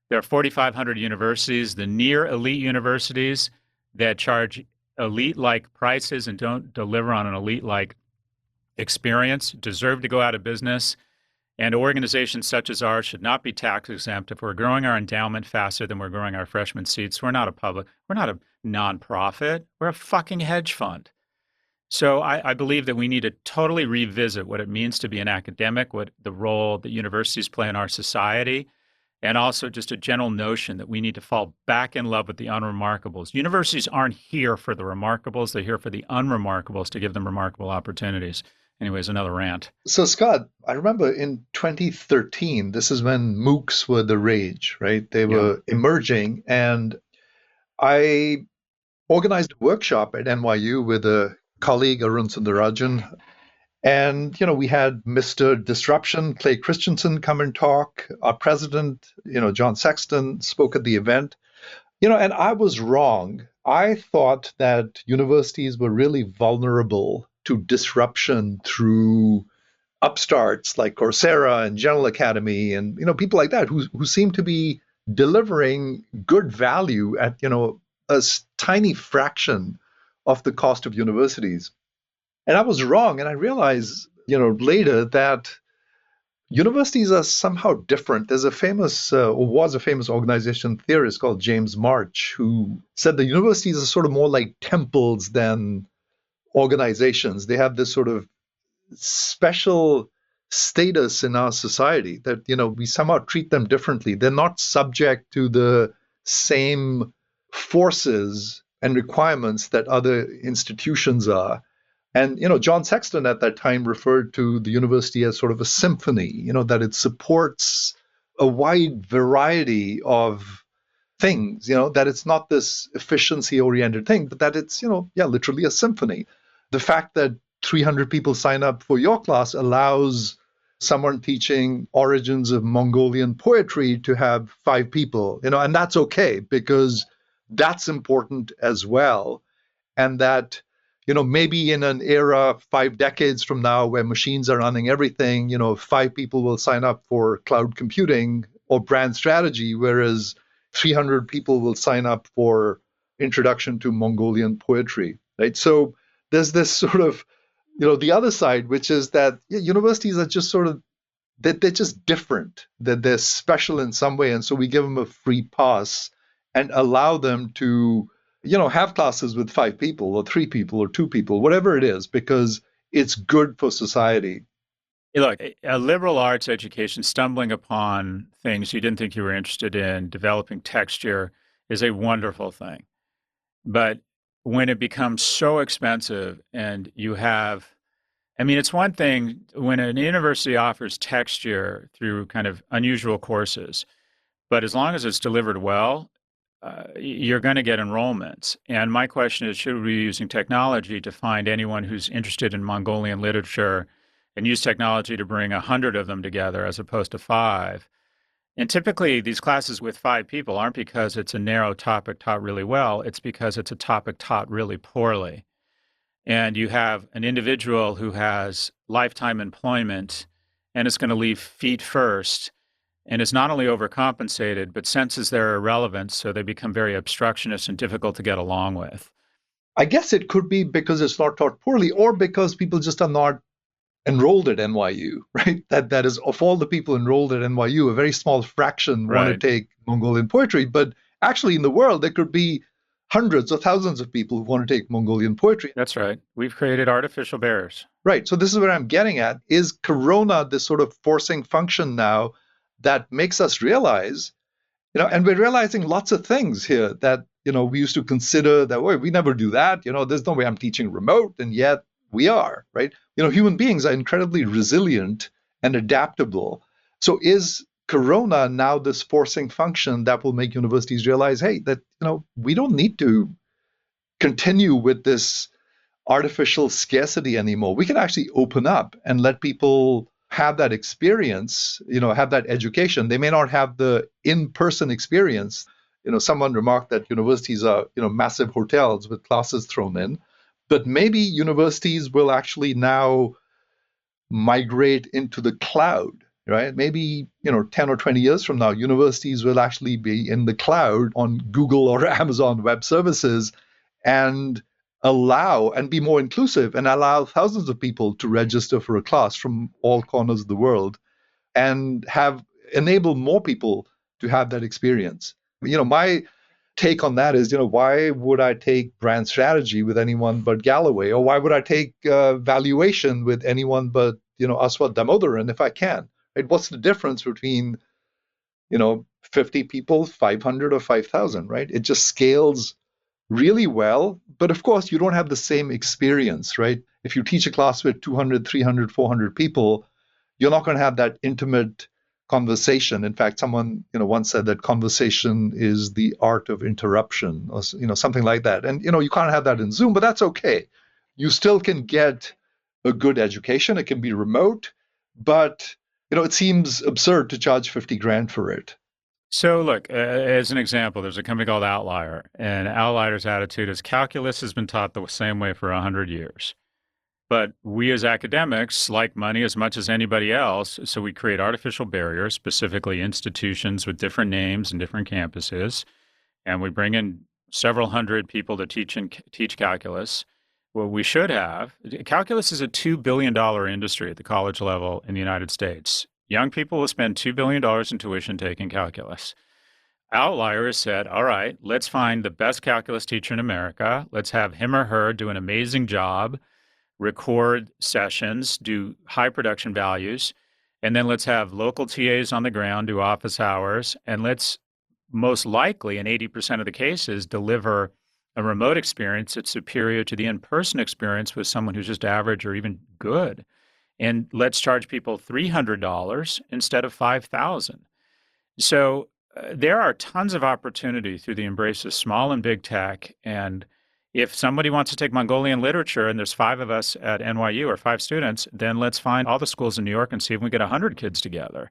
There are 4,500 universities, the near elite universities that charge elite-like prices and don't deliver on an elite-like experience, deserve to go out of business, and organizations such as ours should not be tax exempt. If we're growing our endowment faster than we're growing our freshman seats, we're not a nonprofit, we're a fucking hedge fund. So I believe that we need to totally revisit what it means to be an academic, what the role that universities play in our society, and also just a general notion that we need to fall back in love with the unremarkables. Universities aren't here for the remarkables. They're here for the unremarkables to give them remarkable opportunities. Anyways, another rant. So, Scott, I remember in 2013, this is when MOOCs were the rage, right? They were emerging. And I organized a workshop at NYU with a colleague, Arun Sundarajan. And, we had Mr. Disruption, Clay Christensen, come and talk. Our president, John Sexton, spoke at the event. And I was wrong. I thought that universities were really vulnerable to disruption through upstarts like Coursera and General Academy and, people like that who seem to be delivering good value at, a tiny fraction of the cost of universities. And I was wrong. And I realized, later that universities are somehow different. There's a famous, or was a famous organization theorist called James March, who said the universities are sort of more like temples than organizations. They have this sort of special status in our society that, we somehow treat them differently. They're not subject to the same forces and requirements that other institutions are. And, John Sexton at that time referred to the university as sort of a symphony, that it supports a wide variety of things, that it's not this efficiency-oriented thing, but that it's, literally a symphony. The fact that 300 people sign up for your class allows someone teaching origins of Mongolian poetry to have 5 people, and that's okay because that's important as well. And that, maybe in an era 5 decades from now where machines are running everything, 5 people will sign up for cloud computing or brand strategy, whereas 300 people will sign up for introduction to Mongolian poetry, right? So there's this sort of, the other side, which is that universities are just sort of, they're just different, that they're special in some way. And so we give them a free pass and allow them to, have classes with 5 people or 3 people or 2 people, whatever it is, because it's good for society. Look, a liberal arts education stumbling upon things you didn't think you were interested in, developing texture, is a wonderful thing. But when it becomes so expensive and you have, it's one thing when an university offers texture through kind of unusual courses, but as long as it's delivered well, you're going to get enrollments. And my question is, should we be using technology to find anyone who's interested in Mongolian literature and use technology to bring 100 of them together as opposed to 5? And typically these classes with 5 people aren't because it's a narrow topic taught really well, it's because it's a topic taught really poorly. And you have an individual who has lifetime employment and is going to leave feet first and is not only overcompensated, but senses their irrelevance, so they become very obstructionist and difficult to get along with. I guess it could be because it's not taught poorly or because people just are not enrolled at NYU, right? That is, of all the people enrolled at NYU, a very small fraction want to take Mongolian poetry. But actually in the world, there could be hundreds or thousands of people who want to take Mongolian poetry. That's right. We've created artificial barriers. Right. So this is where I'm getting at. Is Corona this sort of forcing function now that makes us realize, and we're realizing lots of things here that, we used to consider that, wait, we never do that. There's no way I'm teaching remote, and yet we are, right? Human beings are incredibly resilient and adaptable. So is Corona now this forcing function that will make universities realize, hey, that, we don't need to continue with this artificial scarcity anymore. We can actually open up and let people have that experience, have that education. They may not have the in-person experience. Someone remarked that universities are, massive hotels with classes thrown in, but maybe universities will actually now migrate into the cloud, right? Maybe, 10 or 20 years from now, universities will actually be in the cloud on Google or Amazon Web Services and allow and be more inclusive and allow thousands of people to register for a class from all corners of the world and enable more people to have that experience. My take on that is, why would I take brand strategy with anyone but Galloway? Or why would I take valuation with anyone but, Aswat Damodaran if I can? Right? What's the difference between, 50 people, 500 or 5,000, right? It just scales really well. But of course, you don't have the same experience, right? If you teach a class with 200, 300, 400 people, you're not going to have that intimate conversation. In fact, someone once said that conversation is the art of interruption, or something like that. And you can't have that in Zoom, but that's okay. You still can get a good education. It can be remote, but it seems absurd to charge 50 grand for it. So look, as an example, there's a company called Outlier, and Outlier's attitude is calculus has been taught the same way for 100 years. But we as academics like money as much as anybody else, so we create artificial barriers, specifically institutions with different names and different campuses, and we bring in several hundred people to teach calculus. What we should have, calculus is a $2 billion industry at the college level in the United States. Young people will spend $2 billion in tuition taking calculus. Outlier has said, all right, let's find the best calculus teacher in America. Let's have him or her do an amazing job, record sessions, do high production values, and then let's have local TAs on the ground do office hours, and let's most likely, in 80% of the cases, deliver a remote experience that's superior to the in-person experience with someone who's just average or even good. And let's charge people $300 instead of $5,000. So there are tons of opportunity through the embrace of small and big tech. And if somebody wants to take Mongolian literature, and there's 5 of us at NYU or 5 students, then let's find all the schools in New York and see if we get 100 kids together.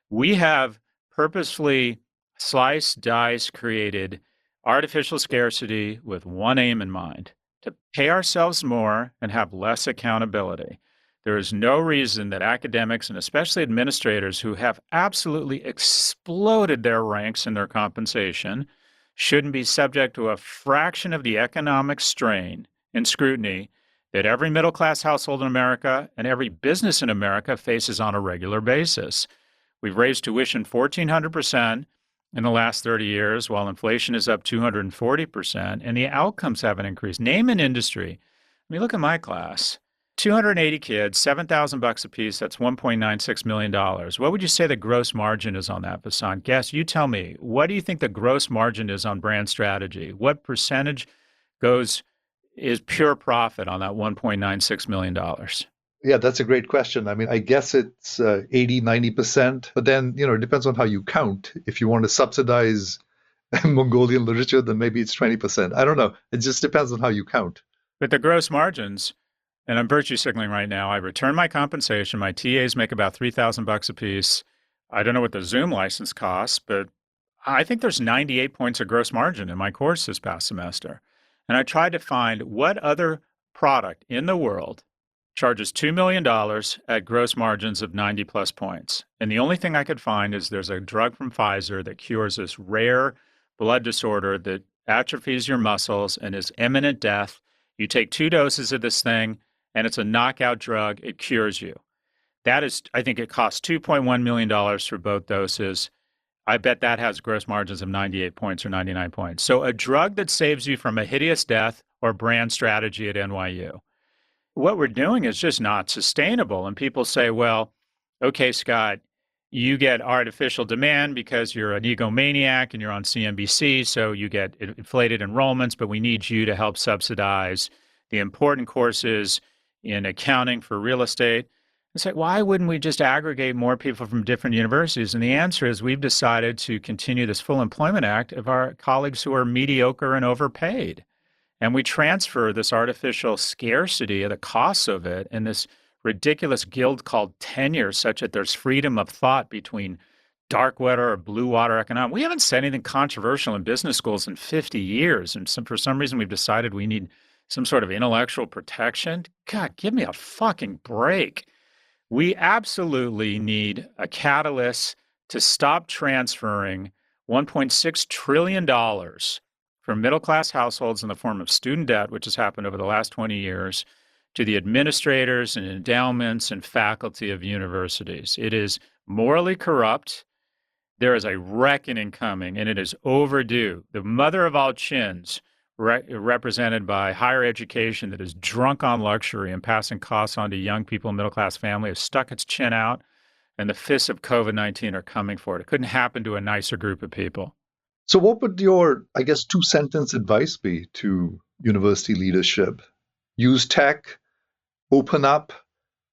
We have purposefully sliced, diced, created artificial scarcity with one aim in mind, to pay ourselves more and have less accountability. There is no reason that academics and especially administrators who have absolutely exploded their ranks in their compensation shouldn't be subject to a fraction of the economic strain and scrutiny that every middle-class household in America and every business in America faces on a regular basis. We've raised tuition 1,400% in the last 30 years, while inflation is up 240%, and the outcomes haven't increased. Name an industry. I mean, look at my class. 280 kids, $7,000 a piece, that's $1.96 million. What would you say the gross margin is on that, Vasant? Guess, you tell me. What do you think the gross margin is on brand strategy? What percentage is pure profit on that $1.96 million? Yeah, that's a great question. I mean, I guess it's 80, 90%, but then, it depends on how you count. If you want to subsidize Mongolian literature, then maybe it's 20%. I don't know. It just depends on how you count. But the gross margins, and I'm virtue signaling right now, I return my compensation. My TAs make about $3,000 a piece. I don't know what the Zoom license costs, but I think there's 98 points of gross margin in my course this past semester. And I tried to find what other product in the world charges $2 million at gross margins of 90 plus points. And the only thing I could find is there's a drug from Pfizer that cures this rare blood disorder that atrophies your muscles and is imminent death. You take 2 doses of this thing, and it's a knockout drug. It cures you. That is, I think it costs $2.1 million for both doses. I bet that has gross margins of 98 points or 99 points. So a drug that saves you from a hideous death or brand strategy at NYU. What we're doing is just not sustainable. And people say, well, okay, Scott, you get artificial demand because you're an egomaniac and you're on CNBC, so you get inflated enrollments, but we need you to help subsidize the important courses in accounting for real estate. It's like, why wouldn't we just aggregate more people from different universities? And the answer is we've decided to continue this Full Employment Act of our colleagues who are mediocre and overpaid. And we transfer this artificial scarcity, the costs of it, and this ridiculous guild called tenure, such that there's freedom of thought between dark water or blue water economics. We haven't said anything controversial in business schools in 50 years. And for some reason, we've decided we need some sort of intellectual protection. God, give me a fucking break. We absolutely need a catalyst to stop transferring $1.6 trillion from middle-class households in the form of student debt, which has happened over the last 20 years, to the administrators and endowments and faculty of universities. It is morally corrupt. There is a reckoning coming, and it is overdue. The mother of all chins, represented by higher education that is drunk on luxury and passing costs on to young people in middle-class families, has stuck its chin out and the fists of COVID-19 are coming for it. It couldn't happen to a nicer group of people. So what would your, I guess, 2-sentence advice be to university leadership? Use tech, open up,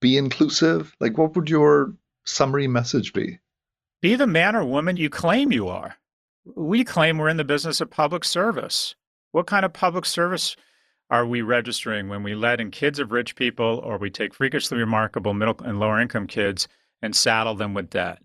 be inclusive? Like, what would your summary message be? Be the man or woman you claim you are. We claim we're in the business of public service. What kind of public service are we registering when we let in kids of rich people, or we take freakishly remarkable middle and lower income kids and saddle them with debt?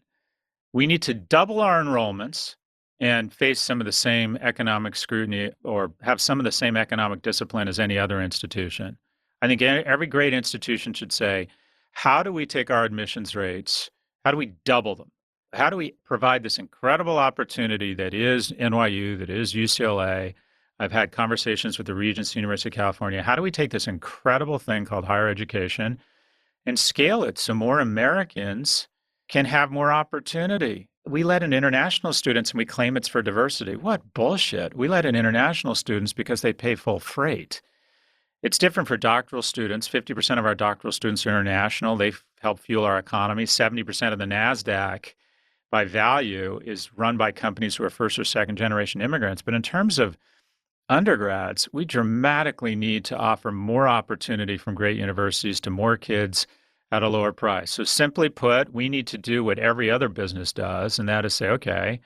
We need to double our enrollments and face some of the same economic scrutiny or have some of the same economic discipline as any other institution. I think every great institution should say, how do we take our admissions rates? How do we double them? How do we provide this incredible opportunity that is NYU, that is UCLA? I've had conversations with the Regents, University of California. How do we take this incredible thing called higher education and scale it so more Americans can have more opportunity? We let in international students and we claim it's for diversity. What bullshit. We let in international students because they pay full freight. It's different for doctoral students. 50% of our doctoral students are international. They help fuel our economy. 70% of the NASDAQ by value is run by companies who are first or second generation immigrants. But in terms of undergrads, we dramatically need to offer more opportunity from great universities to more kids at a lower price. So simply put, we need to do what every other business does, and that is say, okay,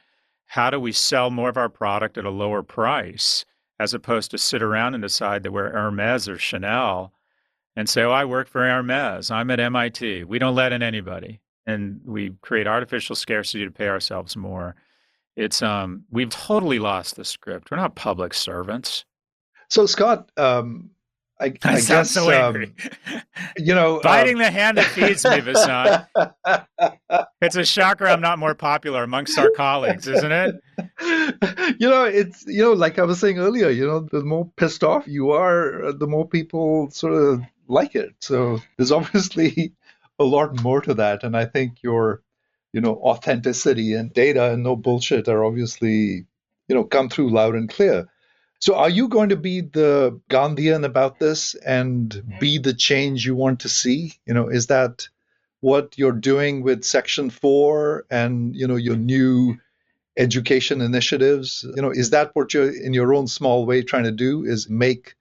how do we sell more of our product at a lower price, as opposed to sit around and decide that we're Hermes or Chanel and say, oh, I work for Hermes, I'm at MIT. We don't let in anybody. And we create artificial scarcity to pay ourselves more. It's we've totally lost the script. We're not public servants. So, Scott, I guess so angry. Biting the hand that feeds me, Vasant. It's a shocker I'm not more popular amongst our colleagues, isn't it? It's like I was saying earlier. The more pissed off you are, the more people sort of like it. So there's obviously a lot more to that, and I think your authenticity and data and no bullshit are obviously come through loud and clear. So are you going to be the Gandhian about this and be the change you want to see? Is that what you're doing with Section 4 and, your new education initiatives? Is that what you're in your own small way trying to do, is make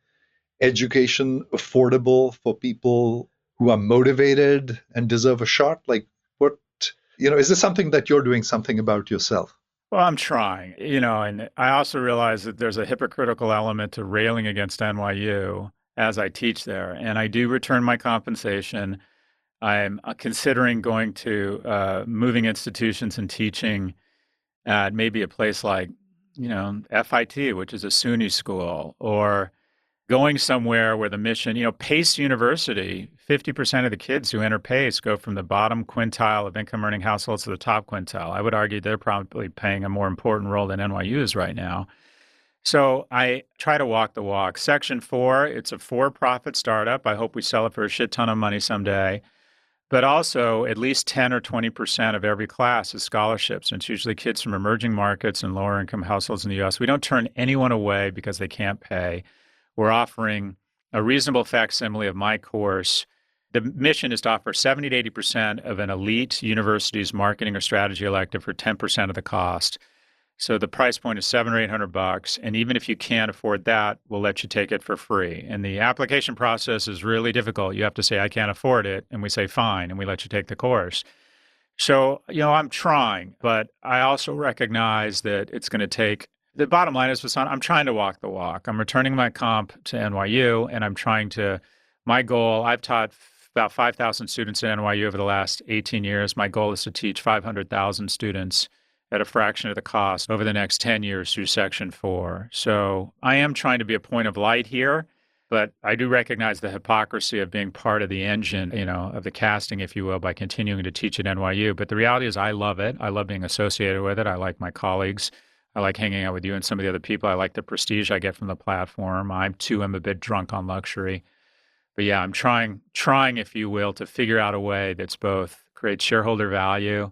education affordable for people who are motivated and deserve a shot? Like what, is this something that you're doing something about yourself? Well, I'm trying, and I also realize that there's a hypocritical element to railing against NYU as I teach there. And I do return my compensation. I'm considering going to moving institutions and teaching at maybe a place like, FIT, which is a SUNY school, or going somewhere where the mission, Pace University, 50% of the kids who enter Pace go from the bottom quintile of income earning households to the top quintile. I would argue they're probably playing a more important role than NYU is right now. So I try to walk the walk. Section 4, it's a for-profit startup. I hope we sell it for a shit ton of money someday. But also at least 10 or 20% of every class is scholarships. And it's usually kids from emerging markets and lower income households in the U.S. We don't turn anyone away because they can't pay. We're offering a reasonable facsimile of my course. The mission is to offer 70 to 80% of an elite university's marketing or strategy elective for 10% of the cost. So the price point is $700 or $800. And even if you can't afford that, we'll let you take it for free. And the application process is really difficult. You have to say, I can't afford it. And we say, fine. And we let you take the course. So, I'm trying, but I also recognize that it's going to take. The bottom line is, Vasant, I'm trying to walk the walk. I'm returning my comp to NYU, and I'm trying to, my goal, I've taught about 5,000 students at NYU over the last 18 years. My goal is to teach 500,000 students at a fraction of the cost over the next 10 years through Section 4. So I am trying to be a point of light here, but I do recognize the hypocrisy of being part of the engine, of the casting, if you will, by continuing to teach at NYU. But the reality is I love it. I love being associated with it. I like my colleagues. I like hanging out with you and some of the other people. I like the prestige I get from the platform. I, too, am a bit drunk on luxury. But yeah, I'm trying, if you will, to figure out a way that's both creates shareholder value,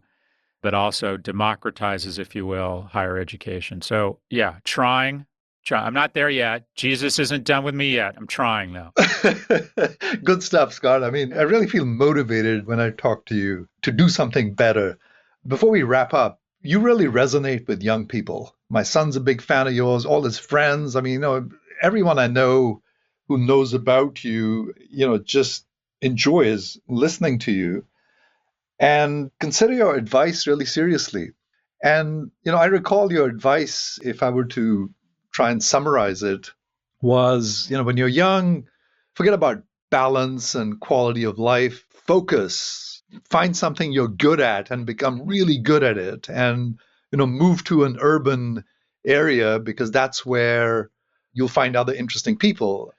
but also democratizes, if you will, higher education. So yeah, trying, I'm not there yet. Jesus isn't done with me yet. I'm trying though. Good stuff, Scott. I mean, I really feel motivated when I talk to you to do something better. Before we wrap up, you really resonate with young people. My son's a big fan of yours, all his friends. I mean, everyone I know who knows about you, just enjoys listening to you and consider your advice really seriously. And, I recall your advice, if I were to try and summarize it, was, when you're young, forget about balance and quality of life, focus, find something you're good at and become really good at it, and, move to an urban area because that's where you'll find other interesting people.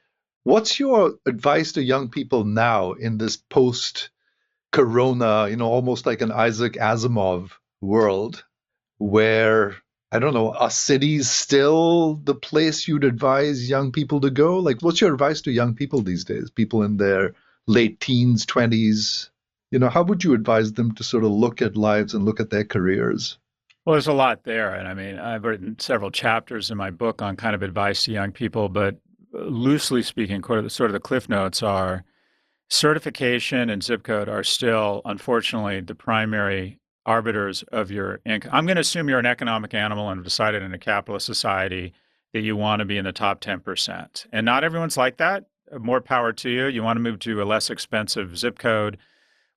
What's your advice to young people now in this post-corona, almost like an Isaac Asimov world where, I don't know, are cities still the place you'd advise young people to go? Like, what's your advice to young people these days, people in their late teens, 20s? How would you advise them to sort of look at lives and look at their careers? Well, there's a lot there. And I mean, I've written several chapters in my book on kind of advice to young people, but loosely speaking, sort of the cliff notes are certification and zip code are still, unfortunately, the primary arbiters of your income. I'm going to assume you're an economic animal and have decided in a capitalist society that you want to be in the top 10%. And not everyone's like that. More power to you. You want to move to a less expensive zip code,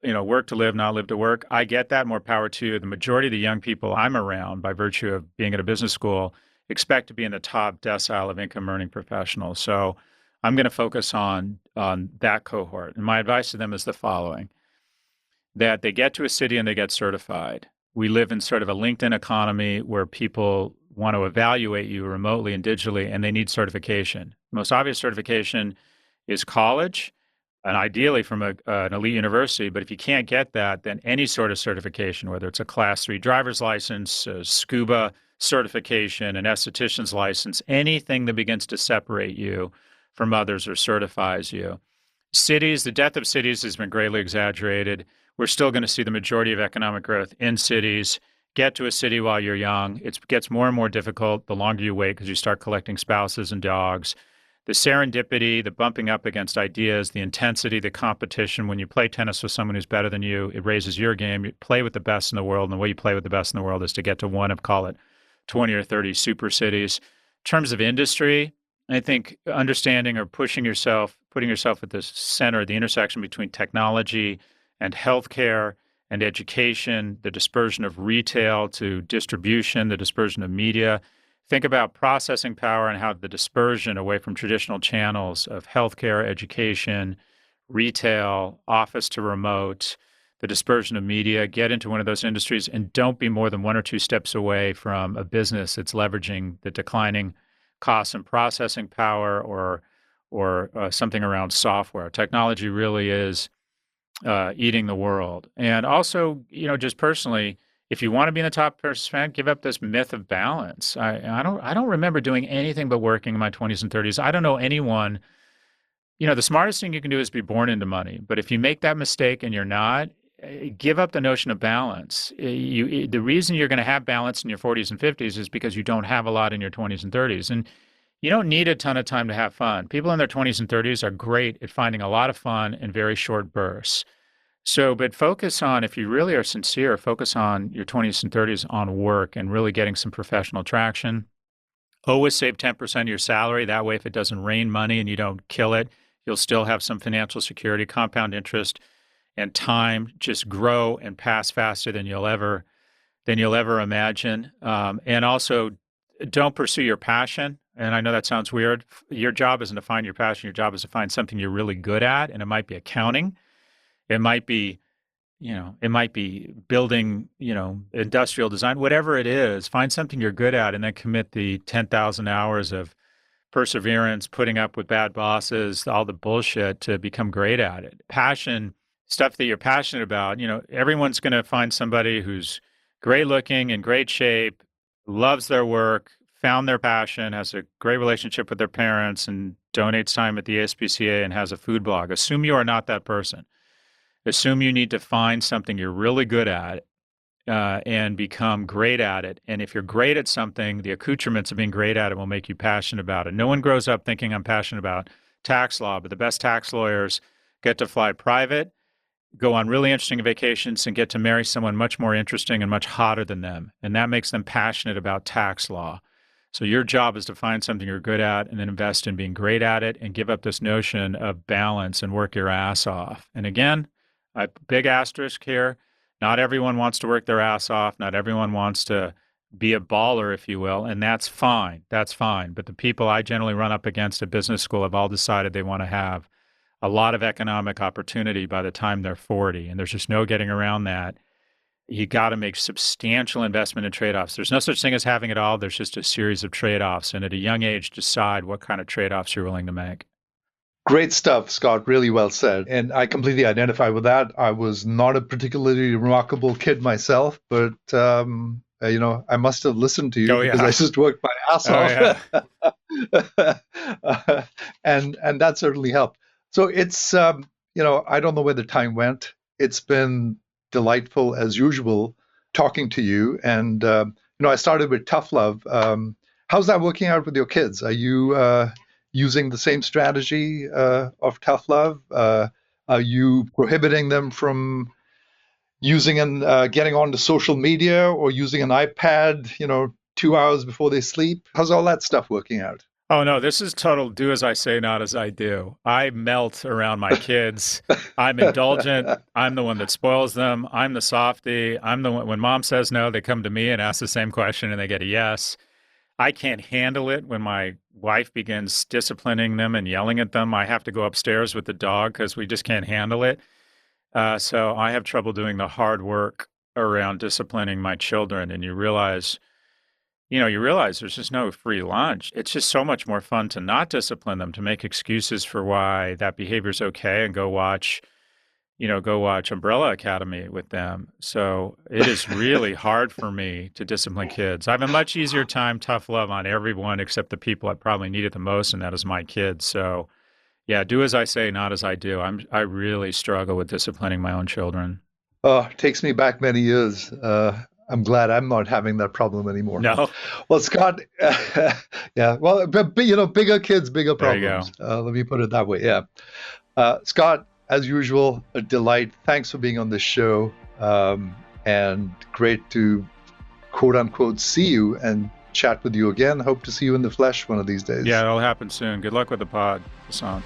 work to live, not live to work. I get that. More power to you. The majority of the young people I'm around, by virtue of being at a business school, expect to be in the top decile of income earning professionals. So I'm going to focus on that cohort. And my advice to them is the following: that they get to a city and they get certified. We live in sort of a LinkedIn economy where people want to evaluate you remotely and digitally, and they need certification. The most obvious certification is college, and ideally from an elite university. But if you can't get that, then any sort of certification, whether it's a Class 3 driver's license, a scuba certification, an esthetician's license, anything that begins to separate you from others or certifies you. Cities, the death of cities has been greatly exaggerated. We're still going to see the majority of economic growth in cities. Get to a city while you're young. It gets more and more difficult the longer you wait because you start collecting spouses and dogs. The serendipity, the bumping up against ideas, the intensity, the competition. When you play tennis with someone who's better than you, it raises your game. You play with the best in the world, and the way you play with the best in the world is to get to one of, call it, 20 or 30 super cities. In terms of industry, I think understanding or putting yourself at the center, the intersection between technology and healthcare and education, the dispersion of retail to distribution, the dispersion of media. Think about processing power and how the dispersion away from traditional channels of healthcare, education, retail, office to remote, the dispersion of media. Get into one of those industries and don't be more than one or two steps away from a business that's leveraging the declining costs and processing power or something around software. Technology really is eating the world. And also, just personally, if you want to be in the top percent, give up this myth of balance. I don't remember doing anything but working in my 20s and 30s. I don't know anyone. The smartest thing you can do is be born into money. But if you make that mistake and you're not, give up the notion of balance. The reason you're going to have balance in your 40s and 50s is because you don't have a lot in your 20s and 30s. And you don't need a ton of time to have fun. People in their 20s and 30s are great at finding a lot of fun in very short bursts. But focus on, if you really are sincere, focus on your 20s and 30s on work and really getting some professional traction. Always save 10% of your salary. That way, if it doesn't rain money and you don't kill it, you'll still have some financial security, compound interest, and time just grow and pass faster than you'll ever imagine. And also, don't pursue your passion. And I know that sounds weird. Your job isn't to find your passion. Your job is to find something you're really good at. And it might be accounting. It might be, building, industrial design, whatever it is. Find something you're good at and then commit the 10,000 hours of perseverance, putting up with bad bosses, all the bullshit to become great at it. Passion, stuff that you're passionate about. Everyone's going to find somebody who's great looking, in great shape, loves their work, found their passion, has a great relationship with their parents, and donates time at the ASPCA and has a food blog. Assume you are not that person. Assume you need to find something you're really good at and become great at it. And if you're great at something, the accoutrements of being great at it will make you passionate about it. No one grows up thinking I'm passionate about tax law, but the best tax lawyers get to fly private, go on really interesting vacations, and get to marry someone much more interesting and much hotter than them. And that makes them passionate about tax law. So your job is to find something you're good at and then invest in being great at it and give up this notion of balance and work your ass off. And again, a big asterisk here. Not everyone wants to work their ass off. Not everyone wants to be a baller, if you will, and that's fine. That's fine. But the people I generally run up against at business school have all decided they want to have a lot of economic opportunity by the time they're 40, and there's just no getting around that. You got to make substantial investment in trade-offs. There's no such thing as having it all. There's just a series of trade-offs, and at a young age, decide what kind of trade-offs you're willing to make. Great stuff, Scott. Really well said. And I completely identify with that. I was not a particularly remarkable kid myself, but, I must have listened to you because I just worked my ass off. Yeah. And that certainly helped. So it's, I don't know where the time went. It's been delightful as usual talking to you. And, I started with tough love. How's that working out with your kids? Are you using the same strategy of tough love? Are you prohibiting them from using and getting onto social media or using an iPad, 2 hours before they sleep? How's all that stuff working out? Oh, no, this is total do as I say, not as I do. I melt around my kids. I'm indulgent. I'm the one that spoils them. I'm the softie. I'm the one, when mom says no, they come to me and ask the same question and they get a yes. I can't handle it when my wife begins disciplining them and yelling at them. I have to go upstairs with the dog because we just can't handle it. So I have trouble doing the hard work around disciplining my children. And you realize there's just no free lunch. It's just so much more fun to not discipline them, to make excuses for why that behavior is okay and go watch Umbrella Academy with them. So it is really hard for me to discipline kids. I have a much easier time, tough love on everyone except the people that probably need it the most, and that is my kids. So yeah, do as I say, not as I do. I really struggle with disciplining my own children. Oh, it takes me back many years. I'm glad I'm not having that problem anymore. No. Well, Scott, yeah. Well, but, bigger kids, bigger problems. There you go. Let me put it that way. Yeah. Scott, as usual, a delight. Thanks for being on this show. And great to, quote unquote, see you and chat with you again. Hope to see you in the flesh one of these days. Yeah, it'll happen soon. Good luck with the pod, Vasant.